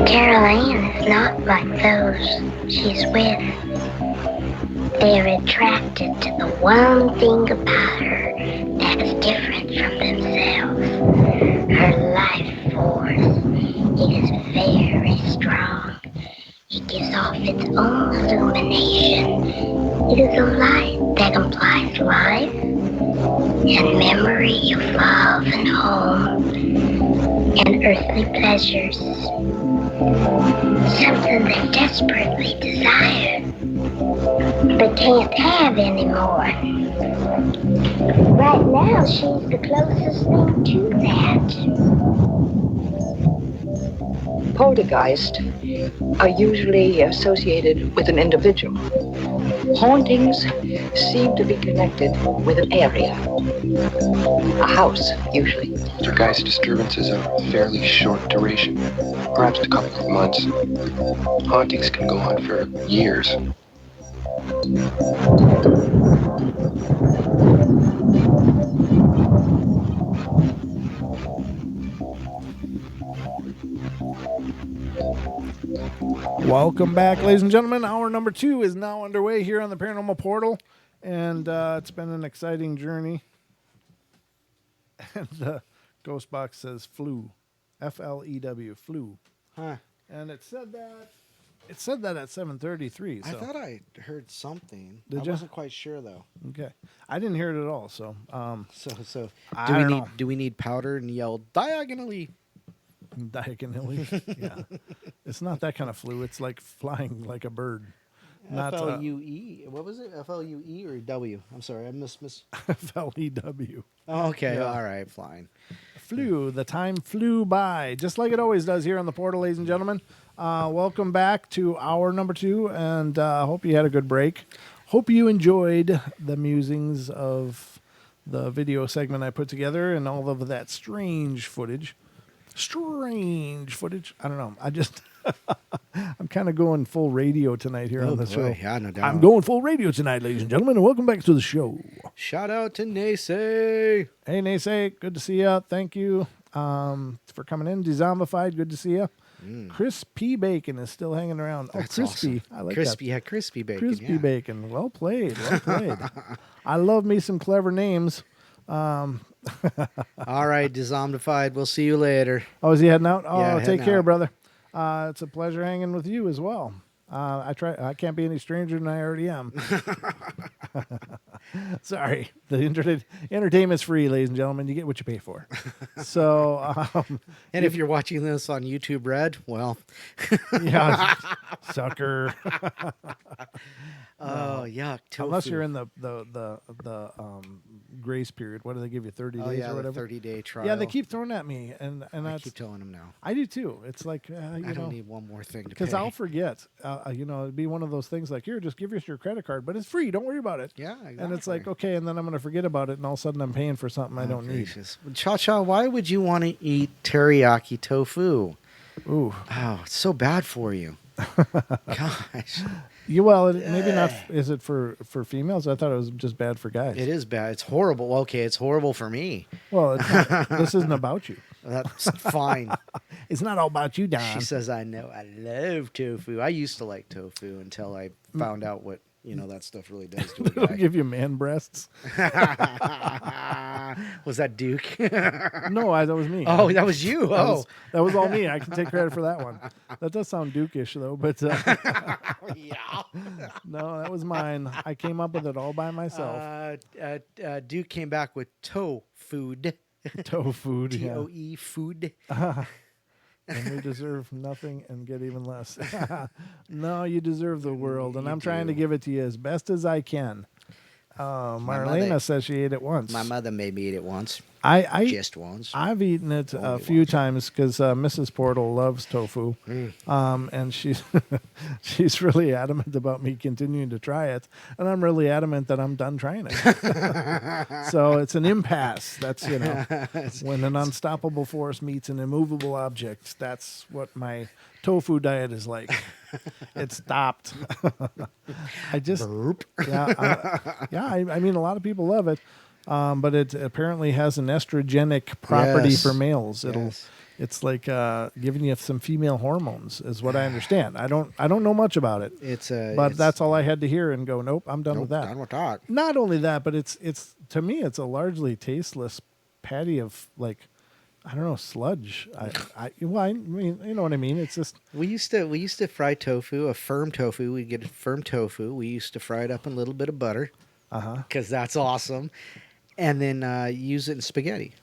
Carol Ann is not like those she's with. They're attracted to the one thing about her that's different from themselves. Her life force. It is very strong. It gives off its own illumination. It is a light that implies life and memory of love and home and earthly pleasures. Something they desperately desire, but can't have anymore. Right now, she's the closest thing to that. Poltergeists are usually associated with an individual. Hauntings seem to be connected with an area. A house, usually. Poltergeist disturbances are fairly short duration, perhaps a couple of months. Hauntings can go on for years. Welcome back, ladies and gentlemen. Hour number 2 is now underway here on the Paranormal Portal, and it's been an exciting journey. And the ghost box says flu, F-L-E-W, flu. Huh. And it said that at 7:33. So. I thought I heard something. Did I ya? wasn't quite sure though. Okay, I didn't hear it at all. So, So I do we don't need know. do we need powder and yell diagonally? diagonally, yeah, it's not that kind of flu. It's like flying like a bird. Not F-L-U-E. What was it? F-L-U-E or W? I'm sorry, I miss. F-L-E-W. Oh, okay, Yeah. all right, fine. Flew. The time flew by, just like it always does here on the portal, ladies and gentlemen. Welcome back to hour number 2, and hope you had a good break. Hope you enjoyed the musings of the video segment I put together and all of that strange footage. I don't know. I just, I'm kind of going full radio tonight here on the show. Yeah, no doubt. I'm going full radio tonight, ladies and gentlemen, and welcome back to the show. Shout out to Naysay. Hey, Naysay, good to see you. Thank you for coming in. Dezombified, good to see you. Crispy Bacon is still hanging around. That's crispy. awesome. I like crispy, that. Yeah, crispy bacon. Crispy yeah. Bacon. Well played. Well played. I love me some clever names. All right, Dezombified. We'll see you later. Oh, is he heading out? Oh, Yeah, take heading care, out. brother. It's a pleasure hanging with you as well. I can't be any stranger than I already am. Sorry. The entertainment's free, ladies and gentlemen. You get what you pay for. So, And if you're watching this on YouTube Red, well, yeah, sucker. oh yuck. Tofu. Unless you're in the grace period. What do they give you? 30 days yeah, or the whatever? 30-day trial. Yeah, they keep throwing at me, and I that's, keep telling them now. I do too. It's like you I know, don't need one more thing to pay. because I'll forget. You know, it'd be one of those things like, here, just give us your credit card, but it's free. Don't worry about it. Yeah, exactly. And it's like, okay, and then I'm going to forget about it, and all of a sudden I'm paying for something I don't need. Cha-Cha, why would you want to eat teriyaki tofu? Ooh. Oh, it's so bad for you. Gosh. Maybe not. Is it for females? I thought it was just bad for guys. It is bad. It's horrible. Okay, it's horrible for me. Well, it's not, this isn't about you. That's fine. It's not all about you, Don. She says, I know. I love tofu. I used to like tofu until I found out what, that stuff really does to a It'll guy. give you man breasts. Was that Duke? No, that was me. Oh, that was you. That was all me. I can take credit for that one. That does sound Duke-ish, though, but Yeah. no, that was mine. I came up with it all by myself. Duke came back with toe food. Tofu, yeah. T-O-E food. And we deserve nothing and get even less. No, you deserve the world, and I'm trying to give it to you as best as I can. Marlena says she ate it once. My mother made me eat it once. I Just once. I've eaten it a Only few once. times because Mrs. Portal loves tofu, and she's she's really adamant about me continuing to try it, and I'm really adamant that I'm done trying it. So it's an impasse. That's when an unstoppable force meets an immovable object. That's what my tofu diet is like. It stopped. I just Burp. I mean, a lot of people love it. but it apparently has an estrogenic property Yes. for males. Yes. It's like giving you some female hormones, is what I understand. I don't know much about it, but that's all I had to hear and go. Nope, I'm done with that. Done with that. Not only that, but it's to me, it's a largely tasteless patty of like, I don't know, sludge. I mean, you know what I mean. It's just We used to fry tofu, a firm tofu. We get a firm tofu. We used to fry it up in a little bit of butter, because that's awesome, and then use it in spaghetti.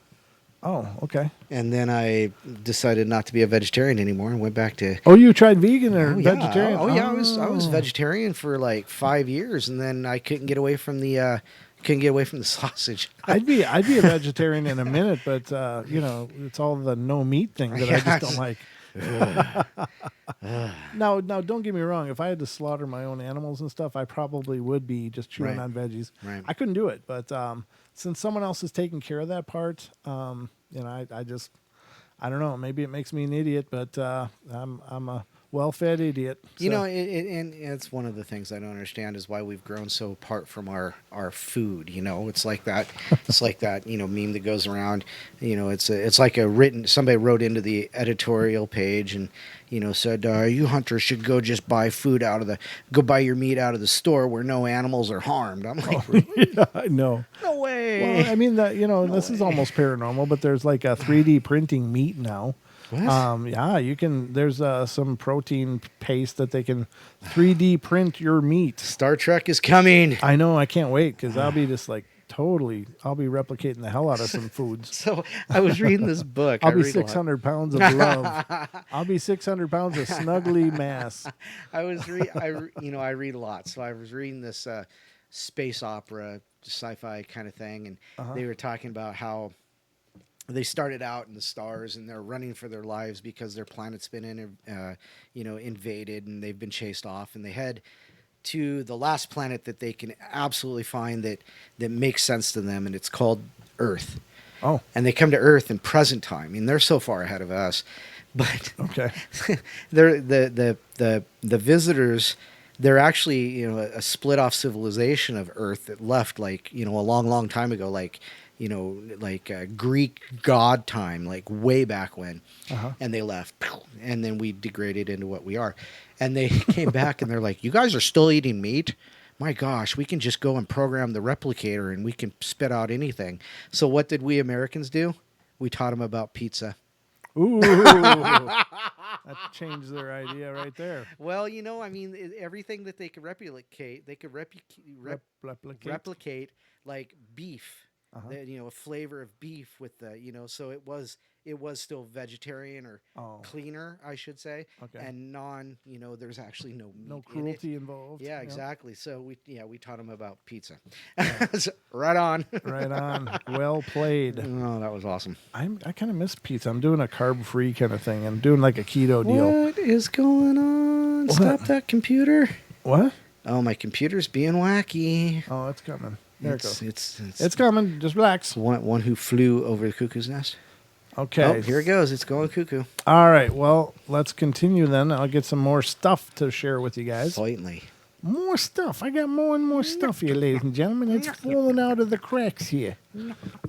oh, okay. And then I decided not to be a vegetarian anymore and went back to Oh, you tried vegan or yeah. vegetarian? Oh yeah, I was vegetarian for like 5 years, and then I couldn't get away from the sausage. I'd be a vegetarian in a minute, but you know, it's all the no meat thing that I just don't like. Now, don't get me wrong. If I had to slaughter my own animals and stuff, I probably would be just chewing Right. on veggies. Right. I couldn't do it, but since someone else is taking care of that part, you know, I don't know. Maybe it makes me an idiot, but I'm a well-fed idiot. You So- know, and it's one of the things I don't understand is why we've grown so apart from our food. You know, it's like that. It's like that. You know, meme that goes around. You know, it's like somebody wrote into the editorial page and said you hunters should go just buy your meat out of the store where no animals are harmed. I'm like, yeah, I know. no way. Well, I mean that this is almost paranormal, but there's like a 3D printing meat now. What? Yeah, you can. There's some protein paste that they can 3D print your meat. Star Trek is coming. I know. I can't wait because I'll be just like I'll be replicating the hell out of some foods. So I was reading this book. I'll I be read a lot. 600 pounds of love. I'll be 600 pounds of snuggly mass. I read a lot. So I was reading this space opera, sci-fi kind of thing, and they were talking about how they started out in the stars and they're running for their lives because their planet's been invaded and they've been chased off, and they head to the last planet that they can absolutely find that makes sense to them, and it's called Earth. Oh, And they come to Earth in present time. I mean, they're so far ahead of us, but okay. they're the visitors. They're actually a split off civilization of Earth that left a long time ago, like Greek god time, like way back when, and they left, and then we degraded into what we are, and they came back and they're like, you guys are still eating meat? My gosh, we can just go and program the replicator and we can spit out anything. So what did we Americans do? We taught them about pizza. Ooh, that changed their idea right there. Well, I mean, everything that they could replicate, replicate like beef. A flavor of beef with so it was still vegetarian or cleaner, I should say, Okay. and there's actually no meat No in it. cruelty involved. Yeah, exactly. So we taught them about pizza. So, right on. Right on. Well played. Oh, that was awesome. I kind of miss pizza. I'm doing a carb-free kind of thing. I'm doing like a keto deal. What is going on? Stop that computer. What? Oh, my computer's being wacky. Oh, it's coming. There it goes. It's coming. Just relax. one who flew over the cuckoo's nest. Okay. Oh, here it goes. It's going cuckoo. All right. Well, let's continue then. I'll get some more stuff to share with you guys. Slightly. More stuff. I got more and more stuff here, ladies and gentlemen. It's falling out of the cracks here.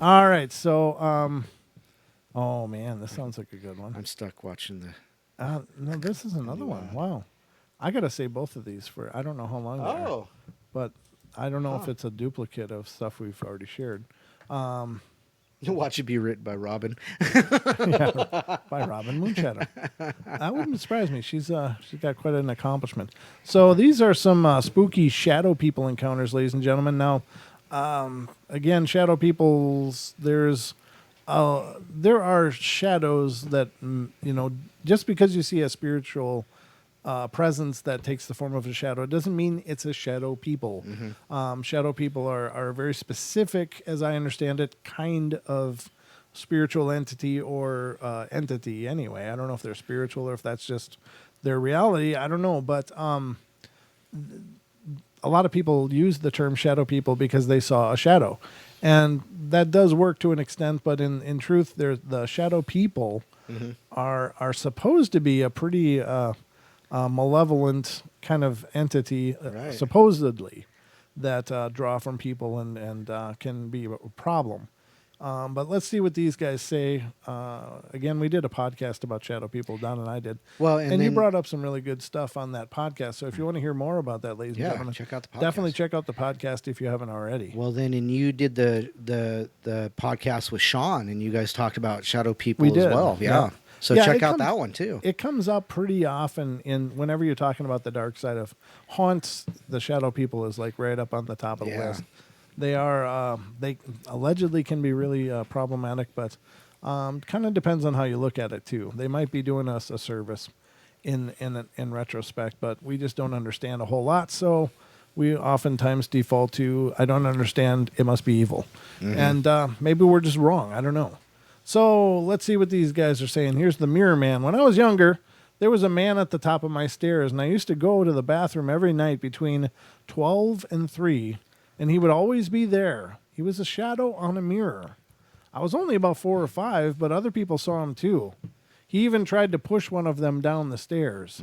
All right. So, oh man, this sounds like a good one. I'm stuck watching the. No, this is another one. Wow. I got to say both of these for, I don't know how long they are, but I don't know if it's a duplicate of stuff we've already shared. Watch it be written by Robin. Yeah, by Robin Moonshadow. That wouldn't surprise me. She's got quite an accomplishment. So these are some spooky shadow people encounters, ladies and gentlemen. Now, again, shadow peoples. There are shadows that just because you see a spiritual presence that takes the form of a shadow, it doesn't mean it's a shadow people. Shadow people are a very specific, as I understand it, kind of spiritual entity or entity anyway. I don't know if they're spiritual or if that's just their reality. I don't know. But a lot of people use the term shadow people because they saw a shadow. And that does work to an extent. But in truth, the shadow people are supposed to be a pretty... malevolent kind of entity, Right. supposedly. that draw from people and can be a problem. But let's see what these guys say. Again, we did a podcast about shadow people, Don and I did. Well, and then, you brought up some really good stuff on that podcast. So if you want to hear more about that, ladies and gentlemen, check out the podcast. definitely check out the podcast if you haven't already. Well, then, and you did the podcast with Sean, and you guys talked about shadow people We as did, well. yeah. So Yeah, check it out comes- that one too. It comes up pretty often whenever you're talking about the dark side of haunts. The shadow people is like right up on the top of the Yeah. list. They are they allegedly can be really problematic, but kind of depends on how you look at it too. They might be doing us a service in retrospect, but we just don't understand a whole lot. So we oftentimes default to, I don't understand, it must be evil. And maybe we're just wrong. I don't know. So let's see what these guys are saying. Here's the mirror man. When I was younger, there was a man at the top of my stairs, and I used to go to the bathroom every night between 12 and 3, and he would always be there. He was a shadow on a mirror. I was only about 4 or 5, but other people saw him too. He even tried to push one of them down the stairs.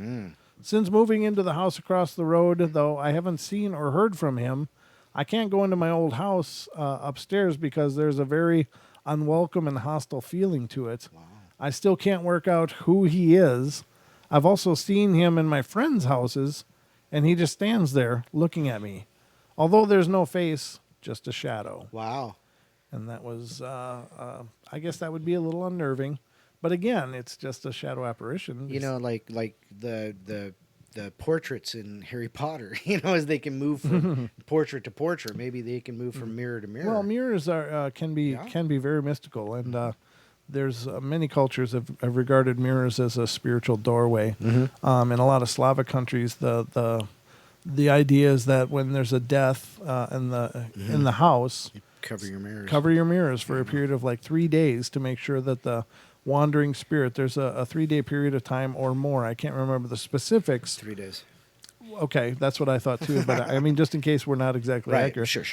Since moving into the house across the road, though I haven't seen or heard from him, I can't go into my old house upstairs because there's a very unwelcome and hostile feeling to it. Wow. I still can't work out who he is. I've also seen him in my friends' houses, and he just stands there looking at me. Although there's no face, just a shadow. Wow. And that was, I guess that would be a little unnerving. But again, it's just a shadow apparition. You know, like the portraits in Harry Potter, as they can move from portrait to portrait, maybe they can move from mirror to mirror. Well, mirrors are can be very mystical, and there's many cultures have regarded mirrors as a spiritual doorway. In a lot of Slavic countries, the idea is that when there's a death in the house, You cover your mirrors. cover your mirrors for a period of like 3 days to make sure that the wandering spirit, there's a 3-day period of time or more. I can't remember the specifics. 3 days. Okay, that's what I thought too. But I mean, just in case we're not exactly Right. accurate. Sure.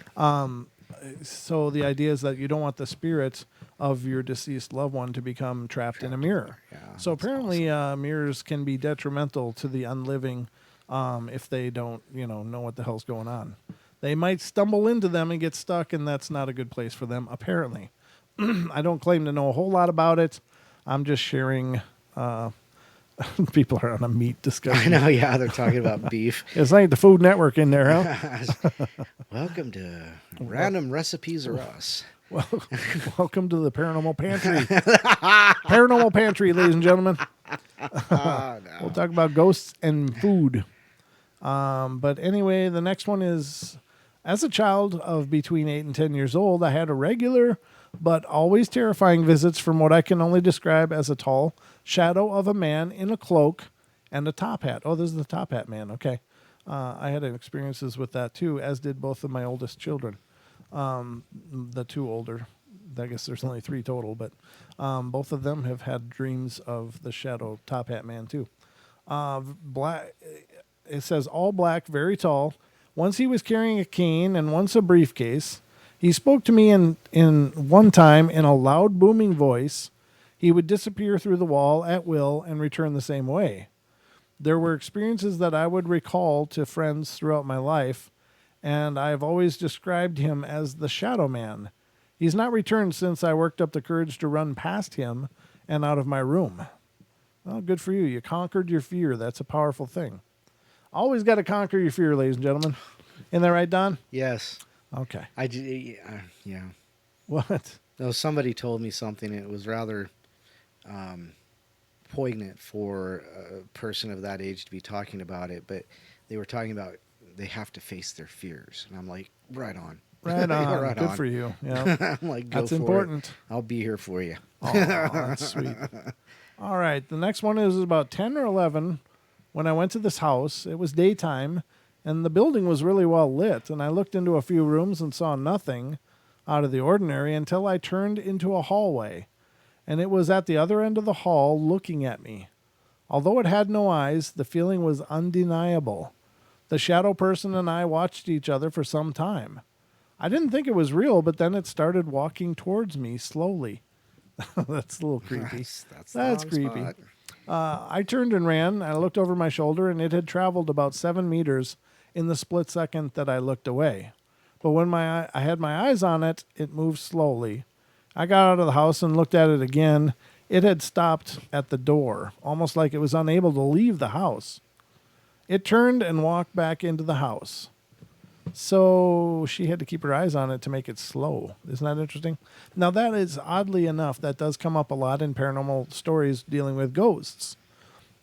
So the idea is that you don't want the spirit of your deceased loved one to become trapped in a mirror. Yeah, So that's apparently mirrors can be detrimental to the unliving if they don't, know what the hell's going on. They might stumble into them and get stuck, and that's not a good place for them, apparently. I don't claim to know a whole lot about it. I'm just sharing. People are on a meat discussion. I know, yeah, they're talking about beef. It's like the Food Network in there, huh? Welcome to Random Recipes or Us. Well, welcome to the Paranormal Pantry. Paranormal Pantry, ladies and gentlemen. We'll talk about ghosts and food. But anyway, the next one is, as a child of between 8 and 10 years old, I had a regular but always terrifying visits from what I can only describe as a tall shadow of a man in a cloak and a top hat. Oh, this is the top hat man. Okay. I had experiences with that too, as did both of my oldest children. The two older, I guess there's only 3 total, but both of them have had dreams of the shadow top hat man too. Black. It says all black, very tall. Once he was carrying a cane and once a briefcase. He spoke to me in one time in a loud, booming voice. He would disappear through the wall at will and return the same way. There were experiences that I would recall to friends throughout my life, and I've always described him as the shadow man. He's not returned since I worked up the courage to run past him and out of my room. Well, good for you. You conquered your fear. That's a powerful thing. Always got to conquer your fear, ladies and gentlemen. Isn't that right, Don? Yes. Okay. Yeah. What? No, somebody told me something. It was rather poignant for a person of that age to be talking about it, but they were talking about they have to face their fears, and I'm like, right on. Right on. Right Good on. for you. Yeah. I'm like, go That's for important. it. I'll be here for you. Oh, that's sweet. All right. The next one is about 10 or 11. When I went to this house, it was daytime, and the building was really well lit, and I looked into a few rooms and saw nothing out of the ordinary until I turned into a hallway, and it was at the other end of the hall looking at me. Although it had no eyes, the feeling was undeniable. The shadow person and I watched each other for some time. I didn't think it was real, but then it started walking towards me slowly. That's a little creepy. That's the wrong creepy. spot. I turned and ran. I looked over my shoulder, and it had traveled about 7 meters in the split second that I looked away. But when I had my eyes on it, it moved slowly. I got out of the house and looked at it again. It had stopped at the door, almost like it was unable to leave the house. It turned and walked back into the house. So she had to keep her eyes on it to make it slow. Isn't that interesting? Now, that is, oddly enough, that does come up a lot in paranormal stories dealing with ghosts.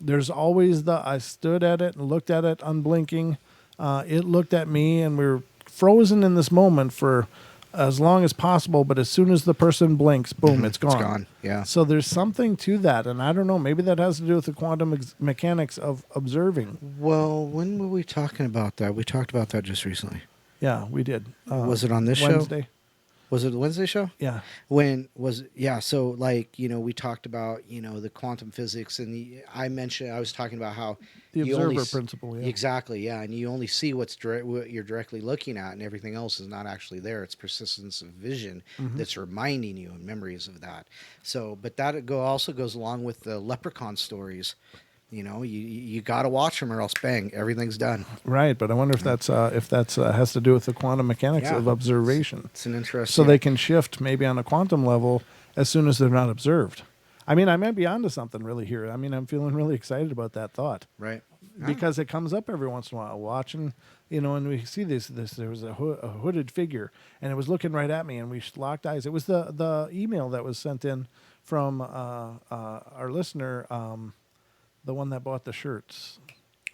There's always I stood at it and looked at it unblinking. It looked at me, and we were frozen in this moment for as long as possible, but as soon as the person blinks, boom, it's gone. It's gone, yeah. So there's something to that, and I don't know, maybe that has to do with the quantum mechanics of observing. Well, when were we talking about that? We talked about that just recently. Yeah, we did. Was it on this Wednesday? show? Was it the Wednesday show? Yeah. So like, we talked about, the quantum physics, and I was talking about how The you only observer principle, yeah. Exactly, yeah, and you only see what you're directly looking at, and everything else is not actually there. It's persistence of vision that's reminding you and memories of that. So, but that also goes along with the leprechaun stories. You got to watch them, or else bang, everything's done. Right, but I wonder if that's has to do with the quantum mechanics of observation. It's an interesting. So they can shift maybe on a quantum level as soon as they're not observed. I mean, I might be onto something really here. I mean, I'm feeling really excited about that thought. Right. Because it comes up every once in a while, watching, and we see this. There was a hooded figure, and it was looking right at me, and we locked eyes. It was the email that was sent in from our listener. The one that bought the shirts.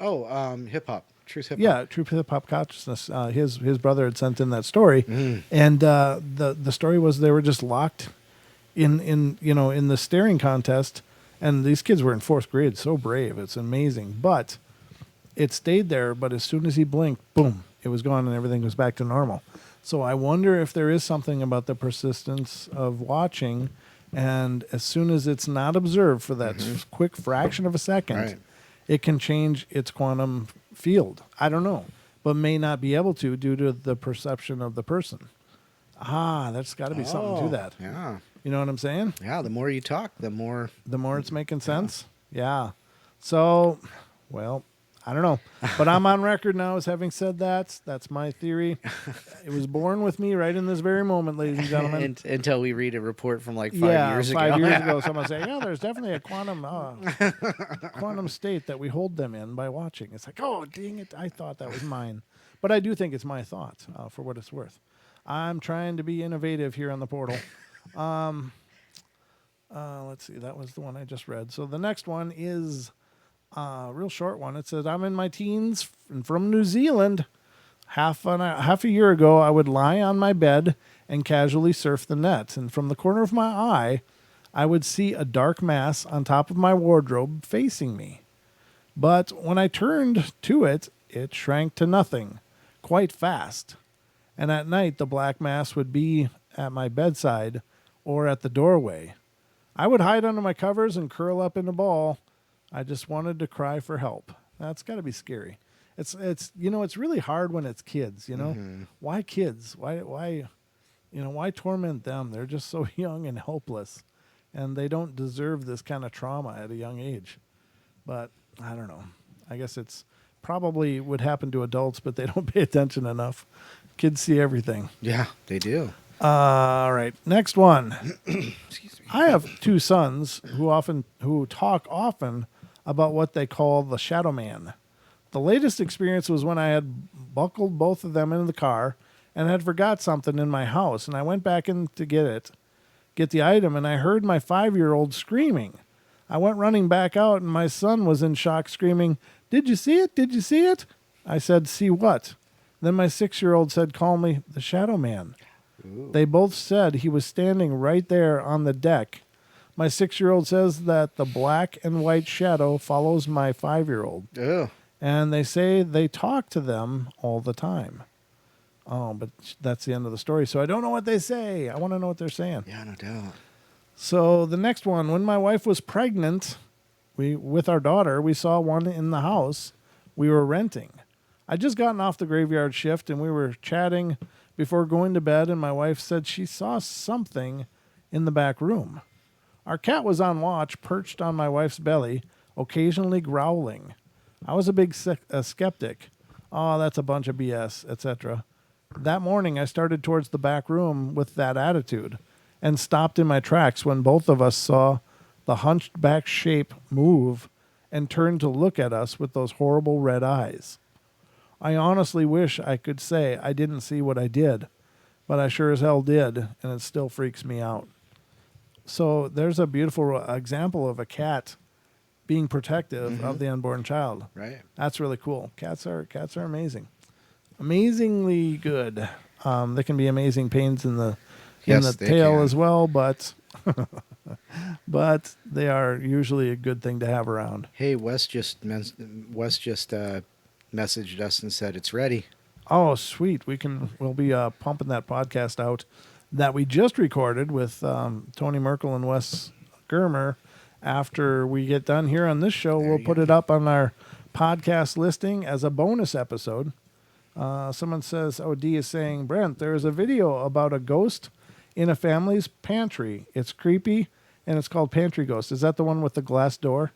Oh, hip hop, Truth Hip Hop. Yeah, True Hip Hop Consciousness. His brother had sent in that story, and the story was they were just locked in the staring contest, and these kids were in 4th grade. So brave, it's amazing. But it stayed there. But as soon as he blinked, boom, it was gone, and everything was back to normal. So I wonder if there is something about the persistence of watching. And as soon as it's not observed for that quick fraction of a second, it can change its quantum field. I don't know, but may not be able to due to the perception of the person. There's got to be something to that. Yeah. You know what I'm saying? Yeah, the more you talk, the more it's making sense. Yeah. So, well, I don't know, but I'm on record now as having said that. That's my theory. It was born with me right in this very moment, ladies and gentlemen. Until we read a report from like 5 years ago. 5 years ago, someone say, "Yeah, there's definitely a quantum state that we hold them in by watching." It's like, oh, dang it! I thought that was mine, but I do think it's my thought for what it's worth. I'm trying to be innovative here on the portal. Let's see, that was the one I just read. So the next one is. Real short one. It says, I'm in my teens and from New Zealand. Half a year ago, I would lie on my bed and casually surf the net. And from the corner of my eye, I would see a dark mass on top of my wardrobe facing me. But when I turned to it, it shrank to nothing quite fast. And at night, the black mass would be at my bedside or at the doorway. I would hide under my covers and curl up in a ball. I just wanted to cry for help. That's got to be scary. It's really hard when it's kids, Why kids? Why torment them? They're just so young and helpless, and they don't deserve this kind of trauma at a young age. But I don't know. I guess it's probably would happen to adults, but they don't pay attention enough. Kids see everything. Yeah, they do. All right, next one. Excuse me. I have 2 sons who talk often about what they call the shadow man. The latest experience was when I had buckled both of them into the car and had forgot something in my house, and I went back in to get the item, and I heard my 5-year-old screaming. I went running back out, and my son was in shock, screaming, "Did you see it? Did you see it?" I said, "See what?" Then my 6-year-old said calmly, "The shadow man." Ooh. They both said he was standing right there on the deck. My 6-year-old says that the black and white shadow follows my 5-year-old. Ew. And they say they talk to them all the time. Oh, but that's the end of the story. So I don't know what they say. I want to know what they're saying. Yeah, no doubt. So the next one, when my wife was pregnant, with our daughter, we saw one in the house we were renting. I'd just gotten off the graveyard shift, and we were chatting before going to bed, and my wife said she saw something in the back room. Our cat was on watch, perched on my wife's belly, occasionally growling. I was a big skeptic. oh, that's a bunch of BS, etc. That morning, I started towards the back room with that attitude and stopped in my tracks when both of us saw the hunched back shape move and turned to look at us with those horrible red eyes. I honestly wish I could say I didn't see what I did, but I sure as hell did, and it still freaks me out. So there's a beautiful example of a cat being protective of the unborn child. Right. That's really cool. Cats are amazing, amazingly good. They can be amazing pains in the Yes, they tail can. as well, but but they are usually a good thing to have around. Hey, Wes just messaged us and said it's ready. Oh, sweet. We'll be pumping that podcast out that we just recorded with Tony Merkel and Wes Germer. After we get done here on this show, we'll put it up on our podcast listing as a bonus episode. Someone says, D is saying, Brent, there is a video about a ghost in a family's pantry. It's creepy, and it's called Pantry Ghost. Is that the one with the glass door?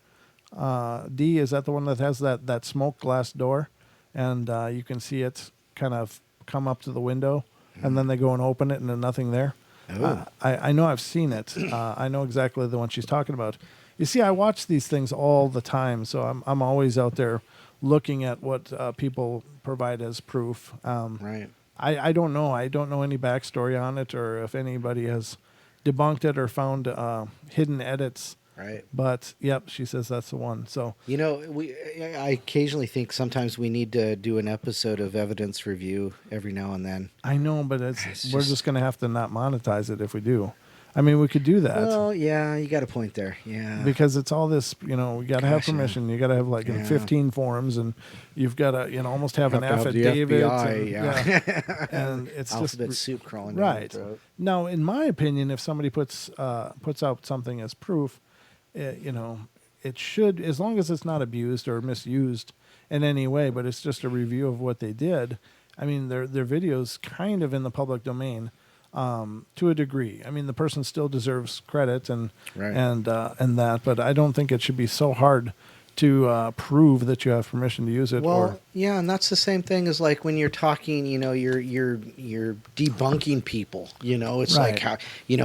D, is that the one that has that smoke glass door? And you can see it kind of come up to the window, and then they go and open it, and there's nothing there. Oh. I know I've seen it. I know exactly the one she's talking about. You see, I watch these things all the time, so I'm always out there looking at what people provide as proof. Right. I don't know. I don't know any backstory on it, or if anybody has debunked it or found hidden edits. Right. But yep, she says that's the one. So You know, I occasionally think sometimes we need to do an episode of evidence review every now and then. I know, but we're just going to have to not monetize it if we do. I mean, we could do that. Well, yeah, you got a point there. Yeah. Because it's all this, we got to have Gosh, yeah. permission. You got to have like Yeah. 15 forms, and you've got to, almost have an Have to have the affidavit. FBI, and, yeah. and it's Alphabet just soup crawling down right. the throat. Now, in my opinion, if somebody puts out something as proof, it should, as long as it's not abused or misused in any way, but it's just a review of what they did. I mean, their videos kind of in the public domain. To a degree. I mean, the person still deserves credit and Right. and that, but I don't think it should be so hard to prove that you have permission to use it. Well, yeah, and that's the same thing as like when you're talking, you're debunking people. It's Right. like how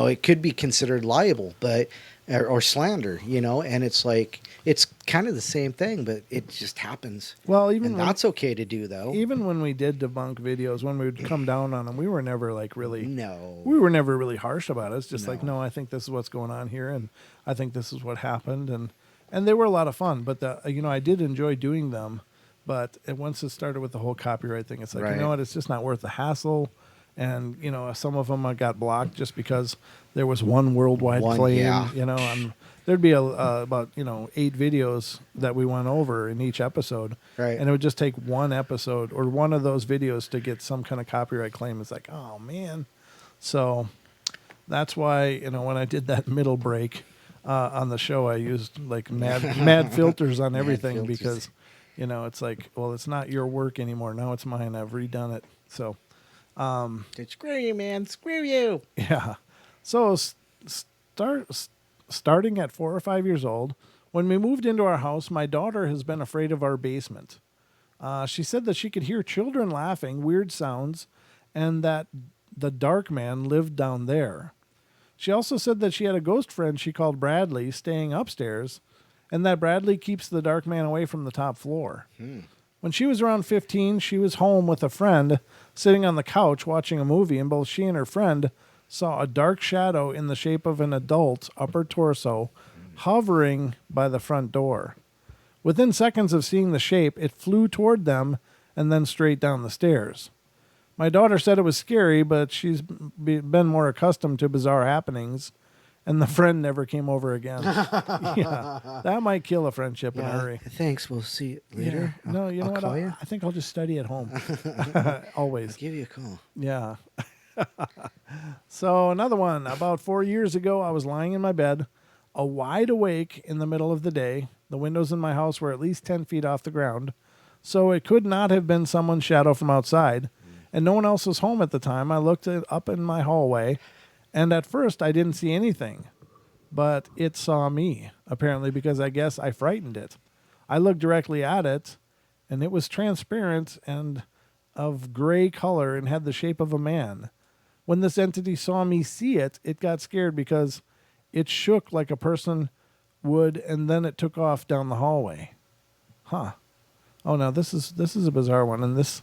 it could be considered liable, but or slander. And it's like it's kind of the same thing, but it just happens. Well, And that's okay to do, though. even when we did debunk videos, when we would come down on them, we were never like really. No. We were never really harsh about it. It's just like, No. no, I think this is what's going on here, and I think this is what happened, and they were a lot of fun. But I did enjoy doing them. But once it started with the whole copyright thing, it's like, Right. you know what? It's just not worth the hassle. And some of them got blocked just because there was one worldwide claim. yeah. There'd be about 8 videos that we went over in each episode, Right. and it would just take one episode or one of those videos to get some kind of copyright claim. It's like, oh man. So that's why when I did that middle break on the show, I used like mad filters on everything filters. because it's like, well, it's not your work anymore. Now it's mine. I've redone it. So. Screw you, man. Screw you. Yeah. So starting at 4 or 5 years old, when we moved into our house, my daughter has been afraid of our basement. She said that she could hear children laughing, weird sounds, and that the dark man lived down there. She also said that she had a ghost friend she called Bradley staying upstairs, and that Bradley keeps the dark man away from the top floor. When she was around 15, she was home with a friend sitting on the couch watching a movie, and both she and her friend saw a dark shadow in the shape of an adult upper torso hovering by the front door. Within seconds of seeing the shape, it flew toward them and then straight down the stairs. My daughter said it was scary, but she's been more accustomed to bizarre happenings, and the friend never came over again. Yeah, that might kill a friendship in a hurry. Thanks. We'll see you later. Yeah. No, you know I'll what? call you. I think I'll just study at home. Always. I'll give you a call. Yeah. So another one. About 4 years ago, I was lying in my bed, wide awake in the middle of the day. The windows in my house were at least 10 feet off the ground, so it could not have been someone's shadow from outside, and no one else was home at the time. I looked up in my hallway, and at first I didn't see anything, but it saw me, apparently because I guess I frightened it. I looked directly at it, and it was transparent and of gray color and had the shape of a man. When this entity saw me see it, it got scared because it shook like a person would, and then it took off down the hallway. Huh. Oh, now this is a bizarre one, and this...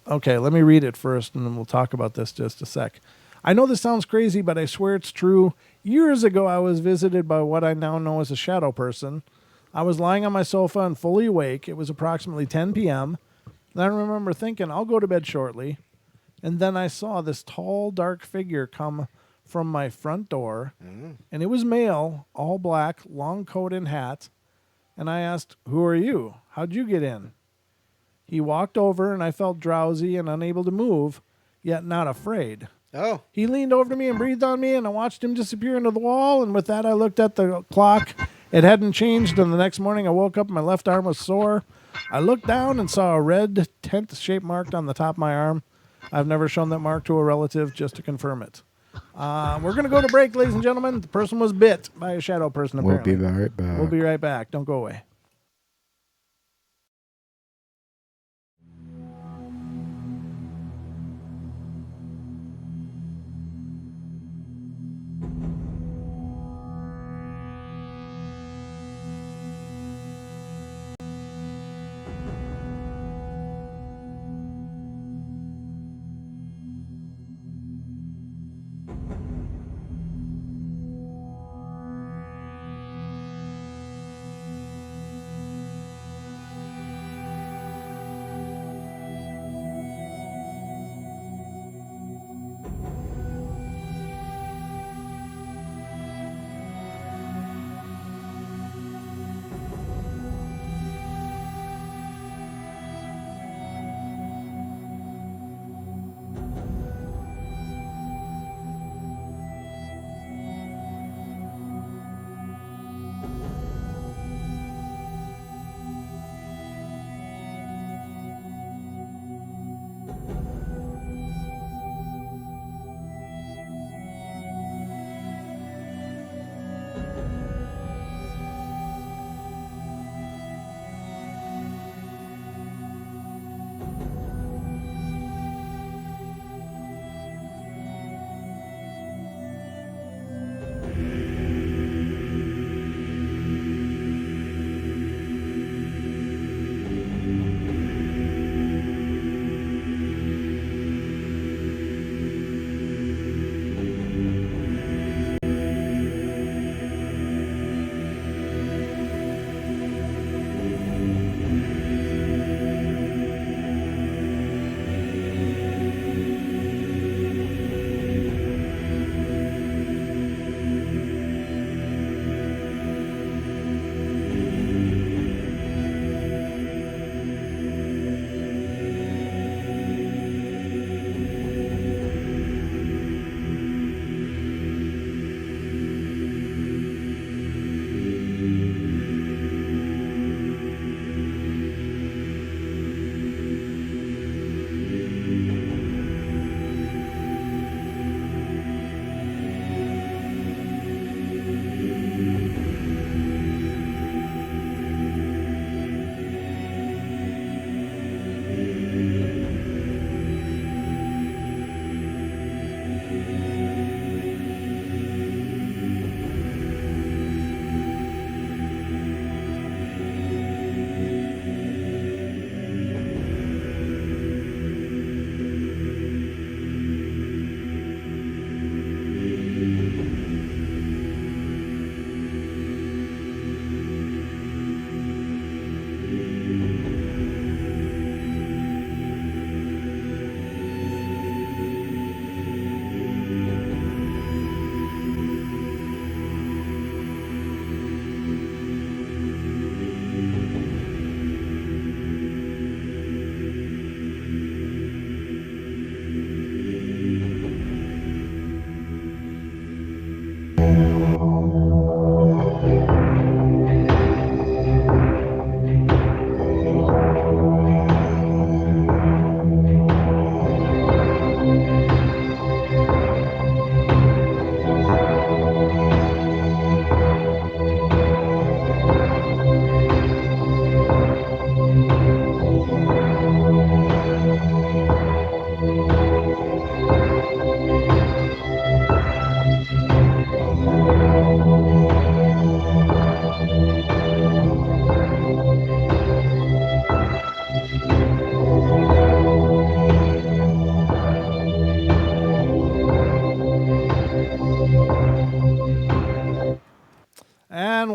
Okay, let me read it first, and then we'll talk about this just a sec. I know this sounds crazy, but I swear it's true. Years ago, I was visited by what I now know as a shadow person. I was lying on my sofa and fully awake. It was approximately 10 p.m., and I remember thinking, I'll go to bed shortly. And then I saw this tall, dark figure come from my front door, and it was male, all black, long coat and hat. And I asked, "Who are you? How'd you get in?" He walked over, and I felt drowsy and unable to move, yet not afraid. Oh. He leaned over to me and breathed on me, and I watched him disappear into the wall. And with that, I looked at the clock. It hadn't changed, and the next morning I woke up and my left arm was sore. I looked down and saw a red tent shape marked on the top of my arm. I've never shown that mark to a relative just to confirm it. We're going to go to break, ladies and gentlemen. The person was bit by a shadow person, apparently. We'll be right back. We'll be right back. Don't go away.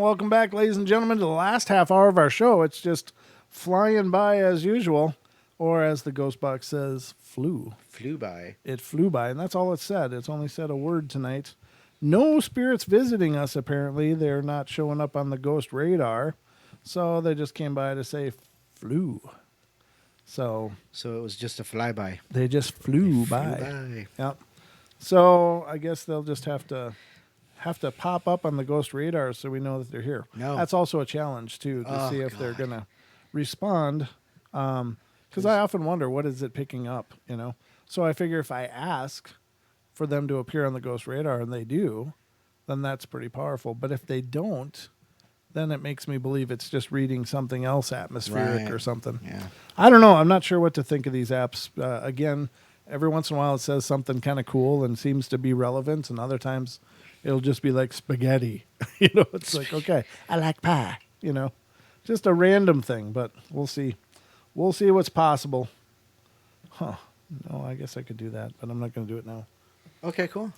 welcome back, ladies and gentlemen, to the last half hour of our show. It's just flying by as usual, or as the Ghost Box says, flew. Flew by. It flew by, and that's all it said. It's only said a word tonight. No spirits visiting us, apparently. They're not showing up on the ghost radar, so they just came by to say flew. So it was just a flyby. they just flew by. Flew by. Yep. So I guess they'll just have to pop up on the ghost radar so we know that they're here. No. That's also a challenge too, to Oh, see if they're God. gonna respond. Because I often wonder, what is it picking up? You know. So I figure if I ask for them to appear on the ghost radar and they do, then that's pretty powerful. But if they don't, then it makes me believe it's just reading something else atmospheric Right. or something. Yeah. I don't know. I'm not sure what to think of these apps. Again, every once in a while it says something kind of cool and seems to be relevant, and other times it'll just be like spaghetti. You know, it's like, okay, I like pie. You know, just a random thing, but we'll see. We'll see what's possible. Huh. No, I guess I could do that, but I'm not going to do it now. Okay, cool.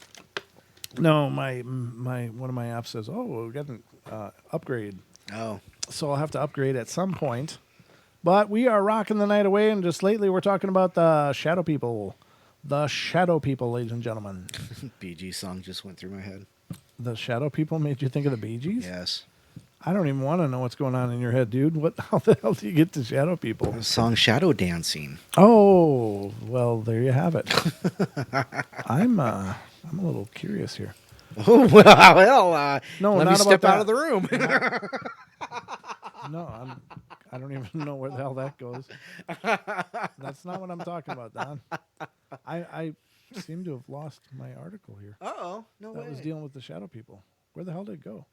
No, my one of my apps says, "Oh, we got an upgrade." Oh. So I'll have to upgrade at some point. But we are rocking the night away, and just lately we're talking about the shadow people. The shadow people, ladies and gentlemen. Bee Gees song just went through my head. The shadow people made you think of the Bee Gees? Yes. I don't even want to know what's going on in your head, dude. How the hell do you get to shadow people? The song Shadow Dancing. Oh, well, there you have it. I'm a little curious here. Oh, well, No, let not me about step out that. of the room. No, I don't even know where the hell that goes. That's not what I'm talking about, Don. I seem to have lost my article here. Uh-oh. No That way. was dealing with the shadow people. Where the hell did it go?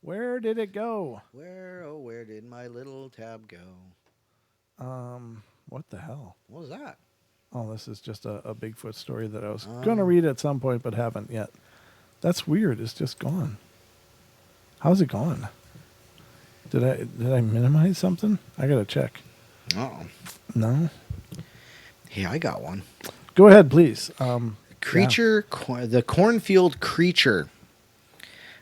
Where did it go? Where did my little tab go? What the hell? What was that? Oh, this is just a Bigfoot story that I was going to read at some point, but haven't yet. That's weird. It's just gone. How's it gone? Did I minimize something? I gotta check. Uh-oh. No. Hey, I got one. Go ahead, please. Creature, the cornfield creature.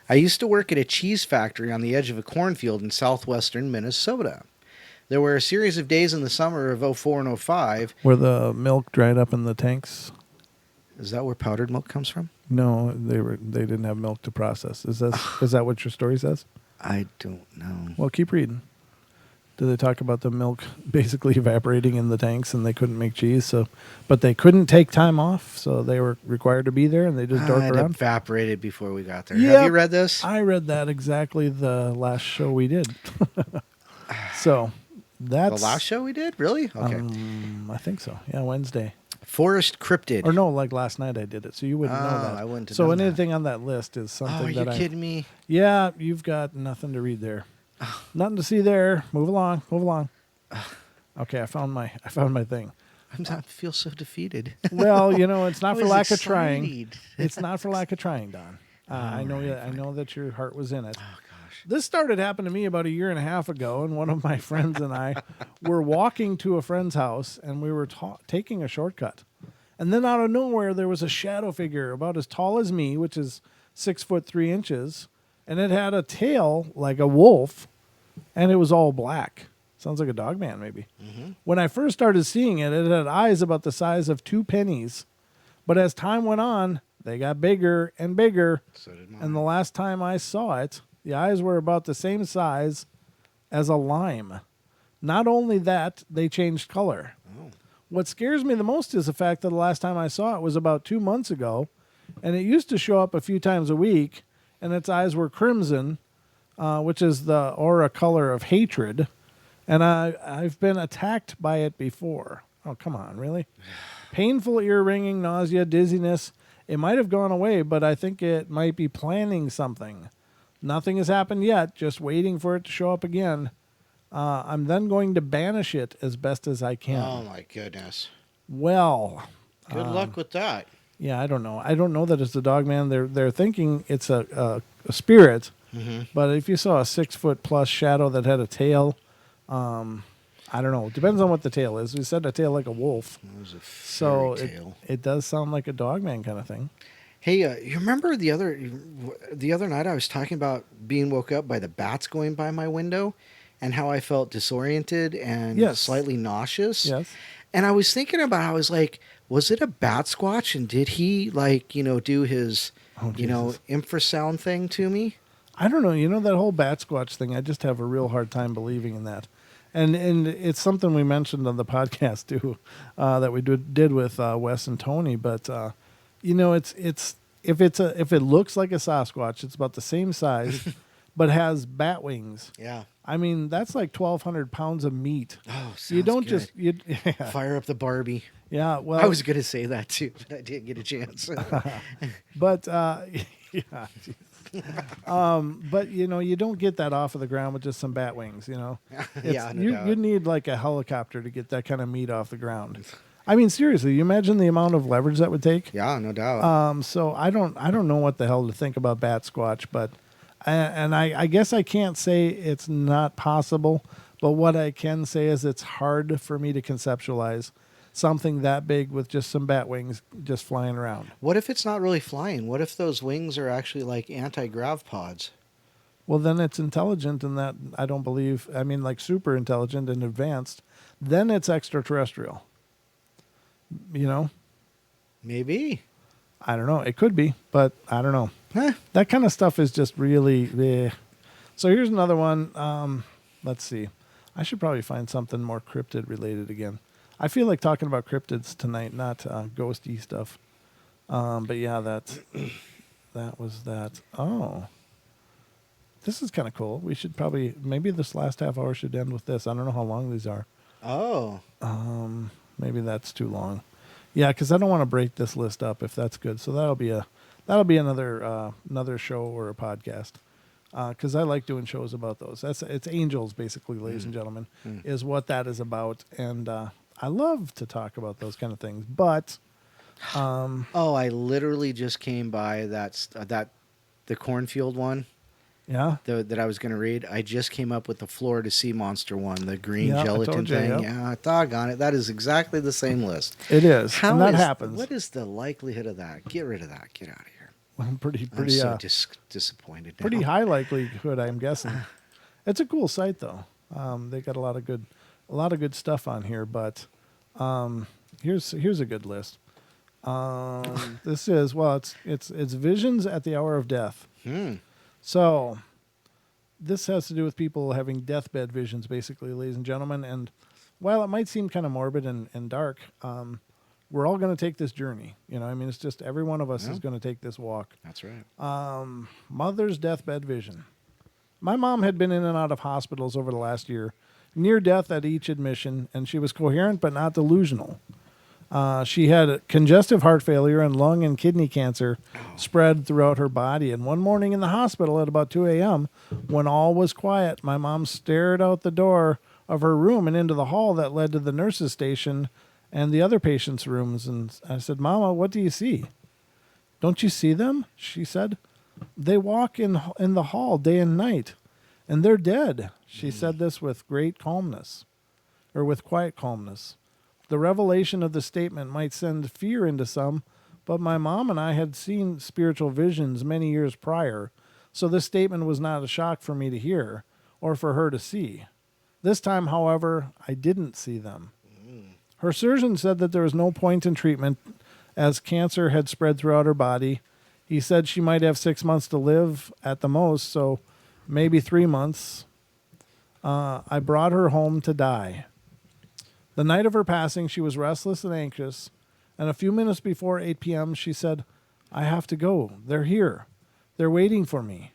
I used to work at a cheese factory on the edge of a cornfield in southwestern Minnesota. There were a series of days in the summer of 04 and 05. Where the milk dried up in the tanks. Is that where powdered milk comes from? No, they didn't have milk to process. Is that what your story says? I don't know. Well, keep reading. Do they talk about the milk basically evaporating in the tanks and they couldn't make cheese? But they couldn't take time off, so they were required to be there and they just dork It around. evaporated before we got there. Yep. Have you read this? I read that exactly the last show we did. So that's The last show we did? Really? Okay. I think so. Yeah, Wednesday. Forest Cryptid. Or no, like last night I did it, so you wouldn't know Oh, that. I wouldn't have so known that. anything on that list is something Oh, are you that kidding me? Yeah, you've got nothing to read there. Nothing to see there. Move along. Move along. Okay, I found my thing. I feel so defeated. Well, it's not I for was lack of trying. excited. It's not for lack of trying, Don. I know. right, I know that your heart was in it. Oh, gosh. This started happening to me about a year and a half ago, and one of my friends and I were walking to a friend's house, and we were taking a shortcut. And then out of nowhere, there was a shadow figure about as tall as me, which is 6'3", and it had a tail like a wolf, and it was all black. Sounds like a dog man, maybe. Mm-hmm. When I first started seeing it, it had eyes about the size of 2 pennies. But as time went on, they got bigger and bigger. So did mine. And the last time I saw it, the eyes were about the same size as a lime. Not only that, they changed color. Oh. What scares me the most is the fact that the last time I saw it was about 2 months ago, and it used to show up a few times a week, and its eyes were crimson, which is the aura color of hatred, and I've been attacked by it before. Oh, come on, really? Painful ear ringing, nausea, dizziness. It might have gone away, but I think it might be planning something. Nothing has happened yet, just waiting for it to show up again. I'm then going to banish it as best as I can. Oh, my goodness. Well, Good luck with that. yeah, I don't know. I don't know that it's a dog man. They're thinking it's a spirit, Mm-hmm. but if you saw a 6-foot+ shadow that had a tail, I don't know. It depends on what the tail is. We said a tail like a wolf, It was a so fairy tale. it does sound like a dog man kind of thing. Hey, you remember the other night I was talking about being woke up by the bats going by my window, and how I felt disoriented and Yes. slightly nauseous. Yes. And I was thinking about, I was like, was it a bat squatch? And did he do his, Oh, Jesus. infrasound thing to me? I don't know. You know, that whole bat squatch thing, I just have a real hard time believing in that. And it's something we mentioned on the podcast too, that we did with Wes and Tony. But it's if it looks like a Sasquatch, it's about the same size, but has bat wings. Yeah. I mean, that's like 1,200 pounds of meat. Oh, sounds You don't good. Fire up the Barbie. yeah. Well, I was going to say that too, but I didn't get a chance. but yeah. But you don't get that off of the ground with just some bat wings. Yeah, no doubt. You need like a helicopter to get that kind of meat off the ground. I mean, seriously, you imagine the amount of leverage that would take. Yeah, no doubt. So I don't know what the hell to think about bat squatch, but I guess I can't say it's not possible, but what I can say is it's hard for me to conceptualize something that big with just some bat wings just flying around. What if it's not really flying? What if those wings are actually like anti-grav pods? Well, then it's intelligent in that I don't believe, I mean, like super intelligent and advanced. Then it's extraterrestrial. Maybe. I don't know. It could be, but I don't know. Huh. That kind of stuff is just really bleh. So here's another one. Let's see. I should probably find something more cryptid related again. I feel like talking about cryptids tonight, not ghosty stuff. But yeah, that was that. Oh, this is kind of cool. We should probably, maybe this last half hour should end with this. I don't know how long these are. Oh. Maybe that's too long. Yeah, because I don't want to break this list up if that's good. So that'll be another show or a podcast. Because I like doing shows about those. It's angels, basically, ladies and gentlemen, is what that is about. And I love to talk about those kind of things. But Oh, I literally just came by the cornfield one. yeah, That I was going to read. I just came up with the Florida sea monster one, the green Yeah, I gelatin told you, thing. yep. Yeah, doggone it. That is exactly the same list. it is. How and that is- happens. What is the likelihood of that? Get rid of that. Get out of here. I'm pretty I'm so disappointed now. pretty high likelihood, I'm guessing. It's a cool site though. They got a lot of good stuff on here. But here's a good list. This is it's visions at the hour of death. So this has to do with people having deathbed visions, basically, ladies and gentlemen. And while it might seem kind of morbid and dark, we're all going to take this journey. I mean, it's just every one of us is going to take this walk. That's right. Mother's deathbed vision. My mom had been in and out of hospitals over the last year, near death at each admission, and she was coherent but not delusional. She had congestive heart failure and lung and kidney cancer spread throughout her body. And one morning in the hospital at about 2 a.m., when all was quiet, my mom stared out the door of her room and into the hall that led to the nurse's station and the other patients' rooms. And I said, "Mama, what do you see?" "Don't you see them?" she said. "They walk in the hall day and night, and they're dead." She said this with great calmness, or with quiet calmness. The revelation of the statement might send fear into some, but my mom and I had seen spiritual visions many years prior, so this statement was not a shock for me to hear or for her to see. This time, however, I didn't see them. Her surgeon said that there was no point in treatment as cancer had spread throughout her body. He said she might have 6 months to live at the most, so maybe 3 months. I brought her home to die. The night of her passing, she was restless and anxious, and a few minutes before 8 p.m., she said, "I have to go. They're here. They're waiting for me."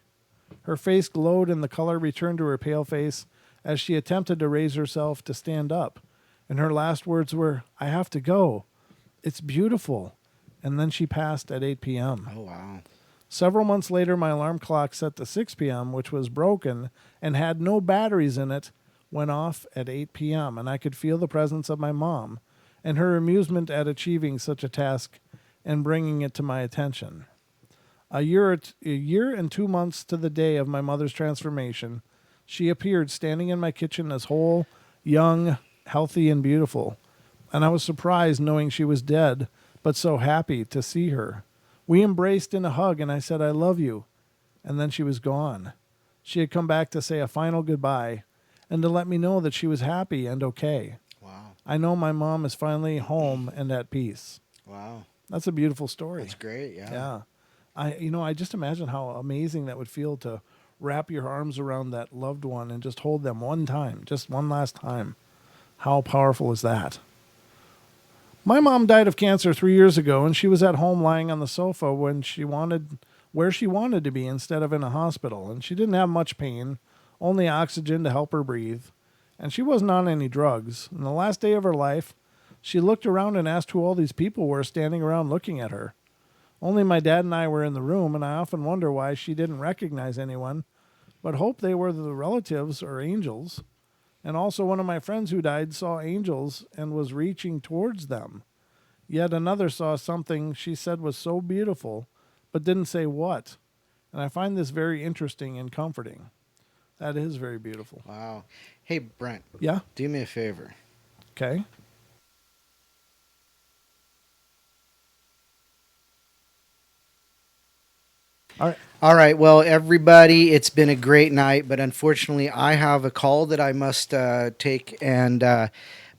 Her face glowed and the color returned to her pale face as she attempted to raise herself to stand up. And her last words were, "I have to go. It's beautiful." And then she passed at 8 p.m. Oh, wow. Several months later, my alarm clock set to 6 p.m., which was broken and had no batteries in it, went off at 8 p.m., and I could feel the presence of my mom and her amusement at achieving such a task and bringing it to my attention. A year and 2 months to the day of my mother's transformation, she appeared standing in my kitchen as whole, young, healthy, and beautiful. And I was surprised knowing she was dead, but so happy to see her. We embraced in a hug, and I said, I love you. And then she was gone. She had come back to say a final goodbye and to let me know that she was happy and okay. Wow. I know my mom is finally home and at peace. Wow. That's a beautiful story. That's great. Yeah. Yeah. I just imagine how amazing that would feel to wrap your arms around that loved one and just hold them one time, just one last time. How powerful is that? My mom died of cancer 3 years ago, and she was at home lying on the sofa where she wanted to be instead of in a hospital. And she didn't have much pain, only oxygen to help her breathe. And she wasn't on any drugs. And the last day of her life, she looked around and asked who all these people were standing around looking at her. Only my dad and I were in the room, and I often wonder why she didn't recognize anyone, but hope they were the relatives or angels. And also one of my friends who died saw angels and was reaching towards them. Yet another saw something she said was so beautiful, but didn't say what. And I find this very interesting and comforting. That is very beautiful. Wow. Hey, Brent. Yeah? Do me a favor. Okay. All right. All right. Well, everybody, it's been a great night, but unfortunately, I have a call that I must take.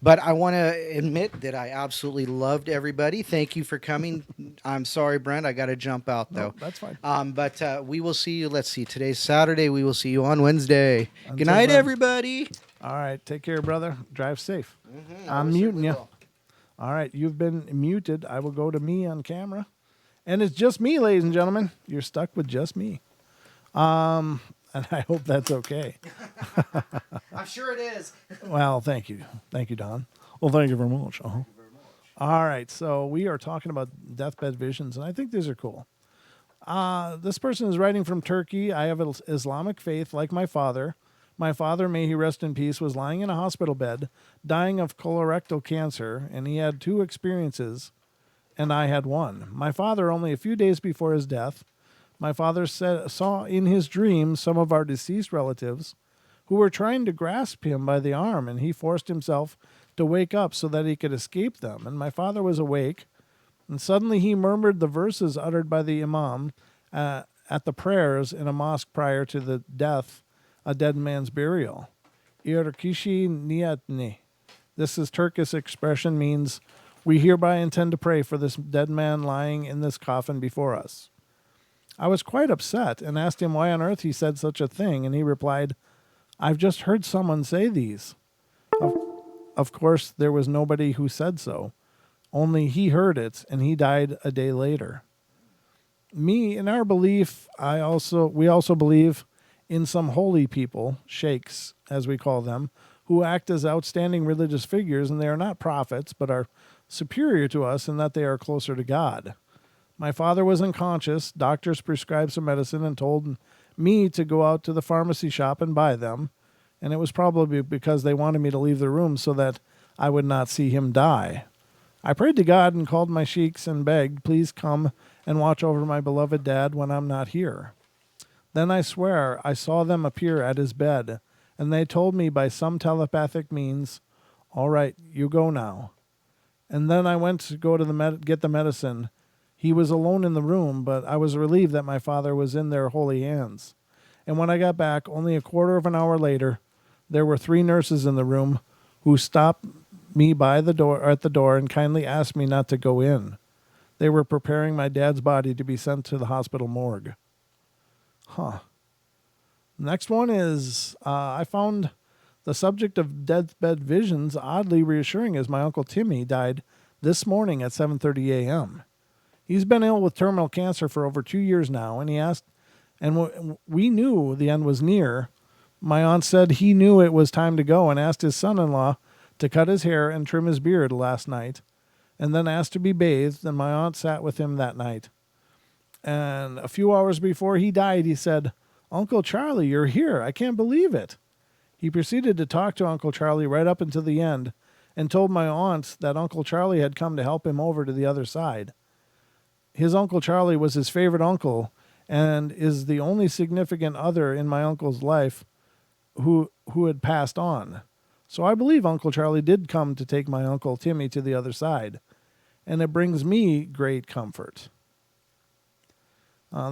But I want to admit that I absolutely loved everybody. Thank you for coming. I'm sorry, Brent. I got to jump out, though. No, that's fine. But we will see you. Let's see. Today's Saturday. We will see you on Wednesday. Good Until night, then. everybody. All right. Take care, brother. Drive safe. I I'm certainly muting you. will. All right. You've been muted. I will go to me on camera. And it's just me, ladies and gentlemen. You're stuck with just me. And I hope that's okay. I'm sure it is. Well, thank you. Thank you, Don. Well, thank you very much. All right. So we are talking about deathbed visions, and I think these are cool. This person is writing from Turkey. I have an Islamic faith like my father. My father, may he rest in peace, was lying in a hospital bed, dying of colorectal cancer, and he had 2 experiences, and I had 1. My father, only a few days before his death, my father saw in his dreams some of our deceased relatives who were trying to grasp him by the arm, and he forced himself to wake up so that he could escape them. And my father was awake, and suddenly he murmured the verses uttered by the imam at the prayers in a mosque prior to the death, a dead man's burial. İrkishi niyatni. This is Turkish expression, means we hereby intend to pray for this dead man lying in this coffin before us. I was quite upset and asked him why on earth he said such a thing, and he replied, I've just heard someone say these. Of course, there was nobody who said so. Only he heard it, and he died a day later. Me, in our belief, we also believe in some holy people, sheikhs, as we call them, who act as outstanding religious figures, and they are not prophets, but are superior to us in that they are closer to God. My father was unconscious. Doctors prescribed some medicine and told me to go out to the pharmacy shop and buy them, and it was probably because they wanted me to leave the room so that I would not see him die. I prayed to God and called my sheikhs and begged, please come and watch over my beloved dad when I'm not here. Then I swear I saw them appear at his bed, and they told me by some telepathic means, all right, you go now. And then I went to go to get the medicine. He was alone in the room, but I was relieved that my father was in their holy hands. And when I got back, only a quarter of an hour later, there were 3 nurses in the room who stopped me at the door and kindly asked me not to go in. They were preparing my dad's body to be sent to the hospital morgue. Next one is, I found the subject of deathbed visions oddly reassuring, as my Uncle Timmy died this morning at 7:30 a.m. He's been ill with terminal cancer for over 2 years now, and we knew the end was near. My aunt said he knew it was time to go and asked his son-in-law to cut his hair and trim his beard last night, and then asked to be bathed, and my aunt sat with him that night. And a few hours before he died, he said, Uncle Charlie, you're here. I can't believe it. He proceeded to talk to Uncle Charlie right up until the end and told my aunt that Uncle Charlie had come to help him over to the other side. His Uncle Charlie was his favorite uncle and is the only significant other in my uncle's life who had passed on. So I believe Uncle Charlie did come to take my Uncle Timmy to the other side, and it brings me great comfort.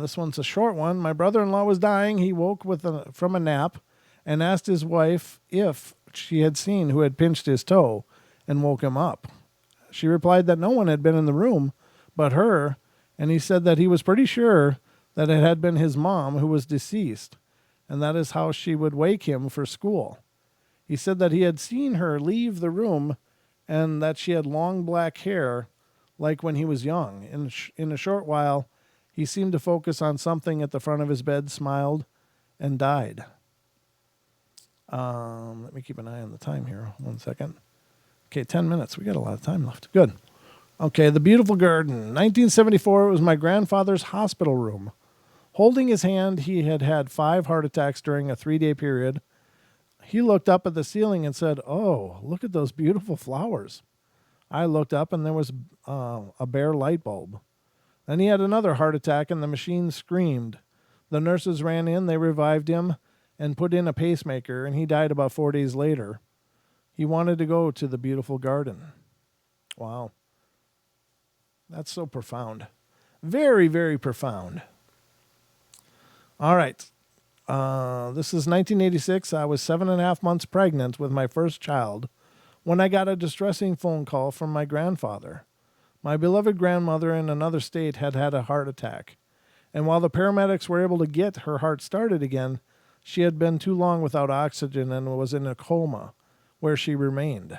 This one's a short one. My brother-in-law was dying. He woke from a nap and asked his wife if she had seen who had pinched his toe and woke him up. She replied that no one had been in the room but her, and he said that he was pretty sure that it had been his mom who was deceased, and that is how she would wake him for school. He said that he had seen her leave the room and that she had long black hair like when he was young. In a short while, he seemed to focus on something at the front of his bed, smiled, and died. Let me keep an eye on the time here. 1 second. Okay, 10 minutes. We got a lot of time left. Good. Okay, the beautiful garden. 1974, it was my grandfather's hospital room. Holding his hand, he had had 5 heart attacks during a 3-day period. He looked up at the ceiling and said, "Oh, look at those beautiful flowers." I looked up and there was a bare light bulb. Then he had another heart attack and the machine screamed. The nurses ran in, they revived him and put in a pacemaker, and he died about 4 days later. He wanted to go to the beautiful garden. Wow. That's so profound. Very, very profound. All right. This is 1986. I was 7.5 months pregnant with my first child when I got a distressing phone call from my grandfather. My beloved grandmother in another state had had a heart attack, and while the paramedics were able to get her heart started again, she had been too long without oxygen and was in a coma, where she remained.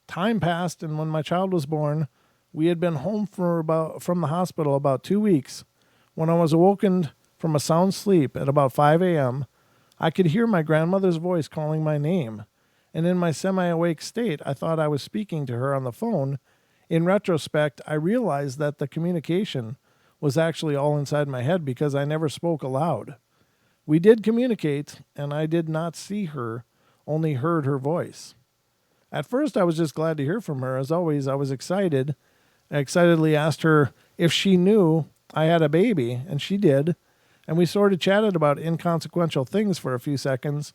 Time passed, and when my child was born, we had been home from the hospital about 2 weeks. When I was awoken from a sound sleep at about 5 a.m., I could hear my grandmother's voice calling my name, and in my semi-awake state, I thought I was speaking to her on the phone. In retrospect, I realized that the communication was actually all inside my head because I never spoke aloud. We did communicate, and I did not see her, only heard her voice. At first, I was just glad to hear from her. As always, I was excited. I excitedly asked her if she knew I had a baby, and she did. And we sort of chatted about inconsequential things for a few seconds.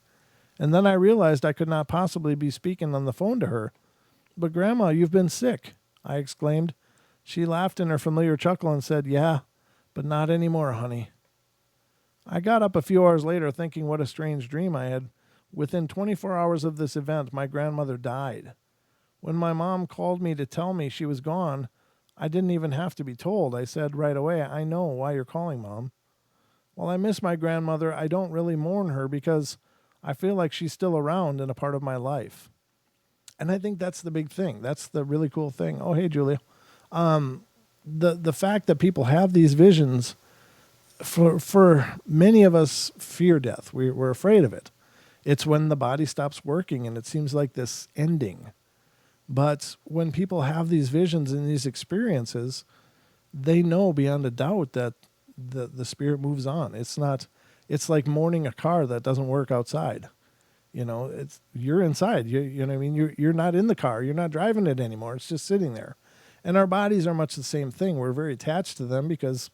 And then I realized I could not possibly be speaking on the phone to her. "But Grandma, you've been sick," I exclaimed. She laughed in her familiar chuckle and said, "Yeah, but not anymore, honey." I got up a few hours later thinking what a strange dream I had. Within 24 hours of this event, my grandmother died. When my mom called me to tell me she was gone, I didn't even have to be told. I said right away, "I know why you're calling, Mom." While I miss my grandmother, I don't really mourn her because I feel like she's still around and a part of my life. And I think that's the big thing. That's the really cool thing. Oh, hey, Julia. The fact that people have these visions, for many of us fear death. We're afraid of it. It's when the body stops working and it seems like this ending. But when people have these visions and these experiences, they know beyond a doubt that the spirit moves on. It's like mourning a car that doesn't work outside. You know, you're inside. You know what I mean? You're not in the car. You're not driving it anymore. It's just sitting there. And our bodies are much the same thing. We're very attached to them because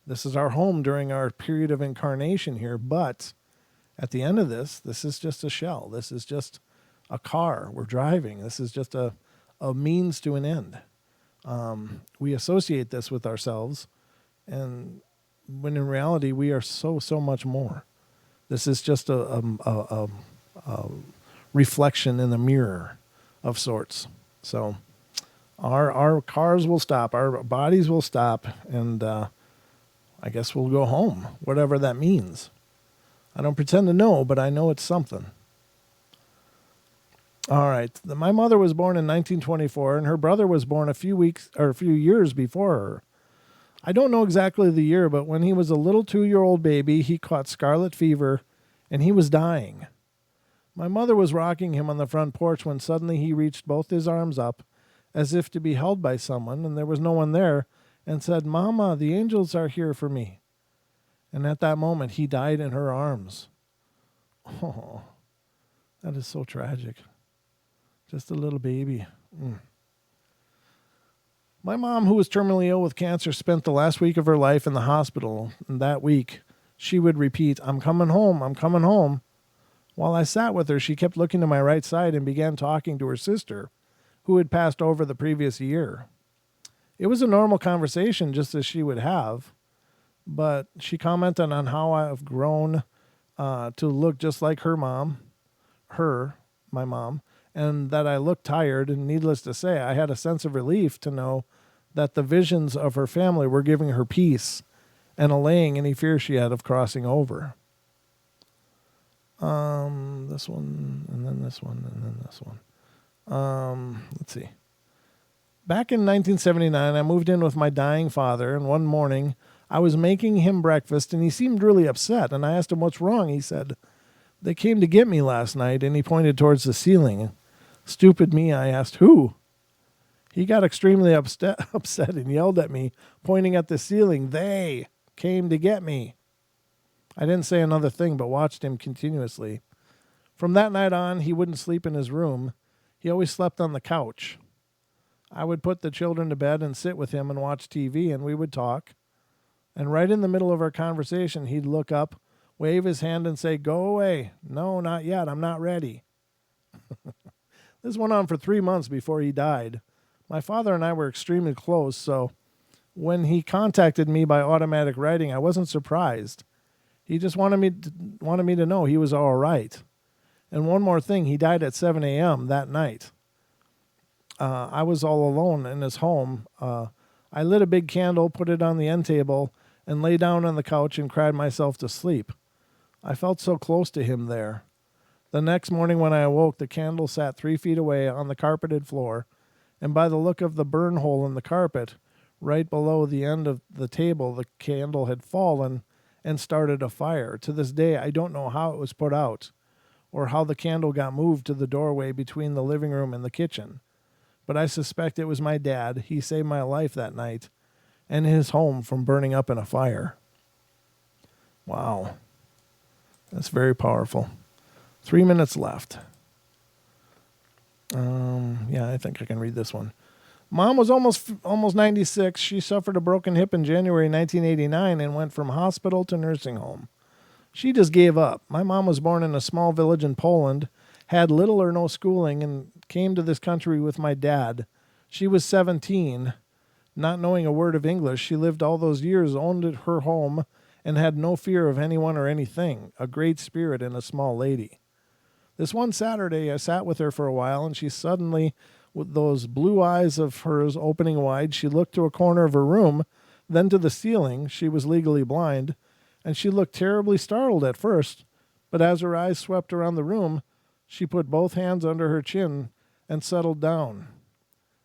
this is our home during our period of incarnation here. But at the end of this is just a shell. This is just a car we're driving. This is just a means to an end. We associate this with ourselves, and when in reality we are so much more. This is just a reflection in the mirror of sorts. So our cars will stop, our bodies will stop, and I guess we'll go home, whatever that means. I don't pretend to know, but I know it's something. All right. My mother was born in 1924, and her brother was born a few years before her. I don't know exactly the year, but when he was a little 2-year-old baby, he caught scarlet fever, and he was dying. My mother was rocking him on the front porch when suddenly he reached both his arms up, as if to be held by someone, and there was no one there, and said, "Mama, the angels are here for me." And at that moment, he died in her arms. Oh, that is so tragic. Just a little baby. My mom, who was terminally ill with cancer, spent the last week of her life in the hospital. And that week, she would repeat, "I'm coming home, I'm coming home." While I sat with her, she kept looking to my right side and began talking to her sister, who had passed over the previous year. It was a normal conversation, just as she would have. but she commented on how I've grown to look just like my mom, and that I looked tired. And needless to say, I had a sense of relief to know that the visions of her family were giving her peace and allaying any fear she had of crossing over. This one, and then this one, and then this one. Let's see. Back in 1979, I moved in with my dying father, and one morning I was making him breakfast, and he seemed really upset, and I asked him what's wrong. He said, "They came to get me last night," and he pointed towards the ceiling. Stupid me, I asked, "Who?" He got extremely upset and yelled at me, pointing at the ceiling, "They came to get me." I didn't say another thing, but watched him continuously. From that night on, he wouldn't sleep in his room. He always slept on the couch. I would put the children to bed and sit with him and watch TV, and we would talk. And right in the middle of our conversation, he'd look up, wave his hand, and say, "Go away. No, not yet. I'm not ready." This went on for 3 months before he died. My father and I were extremely close, so when he contacted me by automatic writing, I wasn't surprised. He just wanted me to know he was all right. And one more thing, he died at 7 a.m. that night. I was all alone in his home. I lit a big candle, put it on the end table, and lay down on the couch and cried myself to sleep. I felt so close to him there. The next morning when I awoke, the candle sat 3 feet away on the carpeted floor, and by the look of the burn hole in the carpet, right below the end of the table, the candle had fallen and started a fire. To this day, I don't know how it was put out, or how the candle got moved to the doorway between the living room and the kitchen. But I suspect it was my dad. He saved my life that night, and his home from burning up in a fire. Wow. That's very powerful. 3 minutes left. I think I can read this one. Mom was almost 96. She suffered a broken hip in January 1989 and went from hospital to nursing home. She just gave up. My mom was born in a small village in Poland, had little or no schooling, and came to this country with my dad. She was 17. Not knowing a word of English, she lived all those years, owned her home, and had no fear of anyone or anything. A great spirit and a small lady. This one Saturday, I sat with her for a while, and she suddenly, with those blue eyes of hers opening wide, she looked to a corner of her room, then to the ceiling. She was legally blind, and she looked terribly startled at first, but as her eyes swept around the room, she put both hands under her chin and settled down.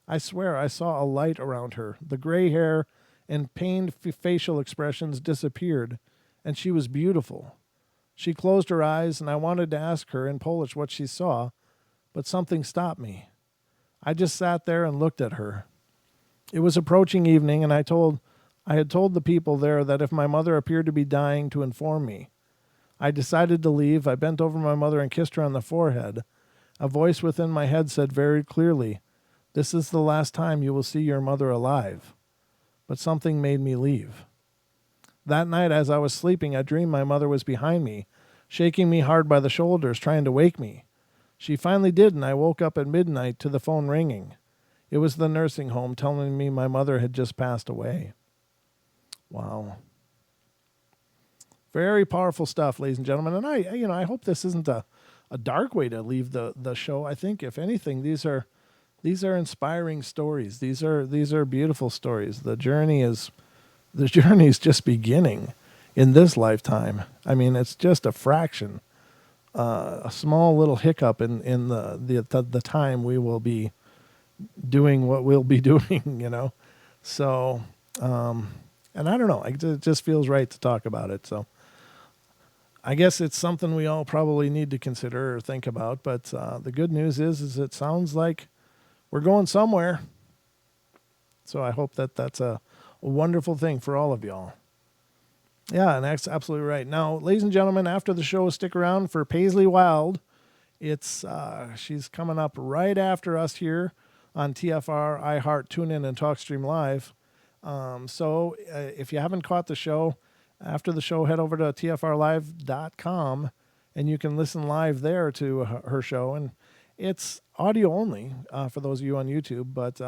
I swear I saw a light around her. The gray hair and pained facial expressions disappeared, and she was beautiful. She closed her eyes, and I wanted to ask her in Polish what she saw, but something stopped me. I just sat there and looked at her. It was approaching evening, and I had told the people there that if my mother appeared to be dying, to inform me. I decided to leave. I bent over my mother and kissed her on the forehead. A voice within my head said very clearly, "This is the last time you will see your mother alive." But something made me leave. That night, as I was sleeping, I dreamed my mother was behind me, shaking me hard by the shoulders, trying to wake me. She finally did, and I woke up at midnight to the phone ringing. It was the nursing home telling me my mother had just passed away. Wow. Very powerful stuff, ladies and gentlemen. And I hope this isn't a dark way to leave the show. I think, if anything, these are inspiring stories. These are beautiful stories. The journey is just beginning in this lifetime. I mean, it's just a fraction, a small little hiccup in the time we will be doing what we'll be doing. So, and I don't know, it just feels right to talk about it. So I guess it's something we all probably need to consider or think about. But the good news is it sounds like we're going somewhere. So I hope that's a wonderful thing for all of y'all. Yeah, and that's absolutely right. Now, ladies and gentlemen, after the show, stick around for Paisley Wild. She's coming up right after us here on TFR, iHeart, TuneIn, and TalkStream Live. So if you haven't caught the show, after the show, head over to tfrlive.com, and you can listen live there to her show. And it's audio only for those of you on YouTube, but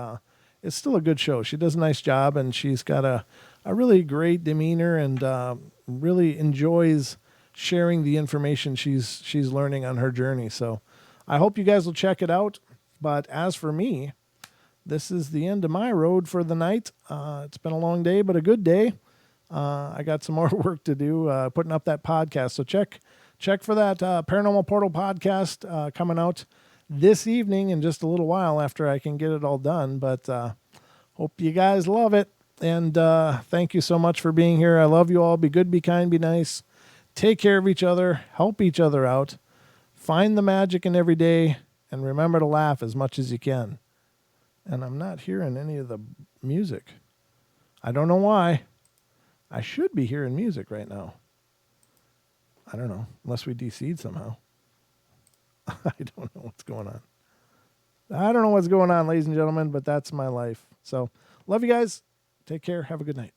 it's still a good show. She does a nice job, and she's got a a really great demeanor and really enjoys sharing the information she's learning on her journey. So I hope you guys will check it out. But as for me, this is the end of my road for the night. It's been a long day, but a good day. I got some more work to do putting up that podcast. So check for that Paranormal Portal podcast coming out this evening in just a little while after I can get it all done. But hope you guys love it. And thank you so much for being here. I love you all. Be good, be kind, be nice. Take care of each other. Help each other out. Find the magic in every day. And remember to laugh as much as you can. And I'm not hearing any of the music. I don't know why. I should be hearing music right now. I don't know. Unless we DC'd somehow. I don't know what's going on. I don't know what's going on, ladies and gentlemen, but that's my life. So, love you guys. Take care. Have a good night.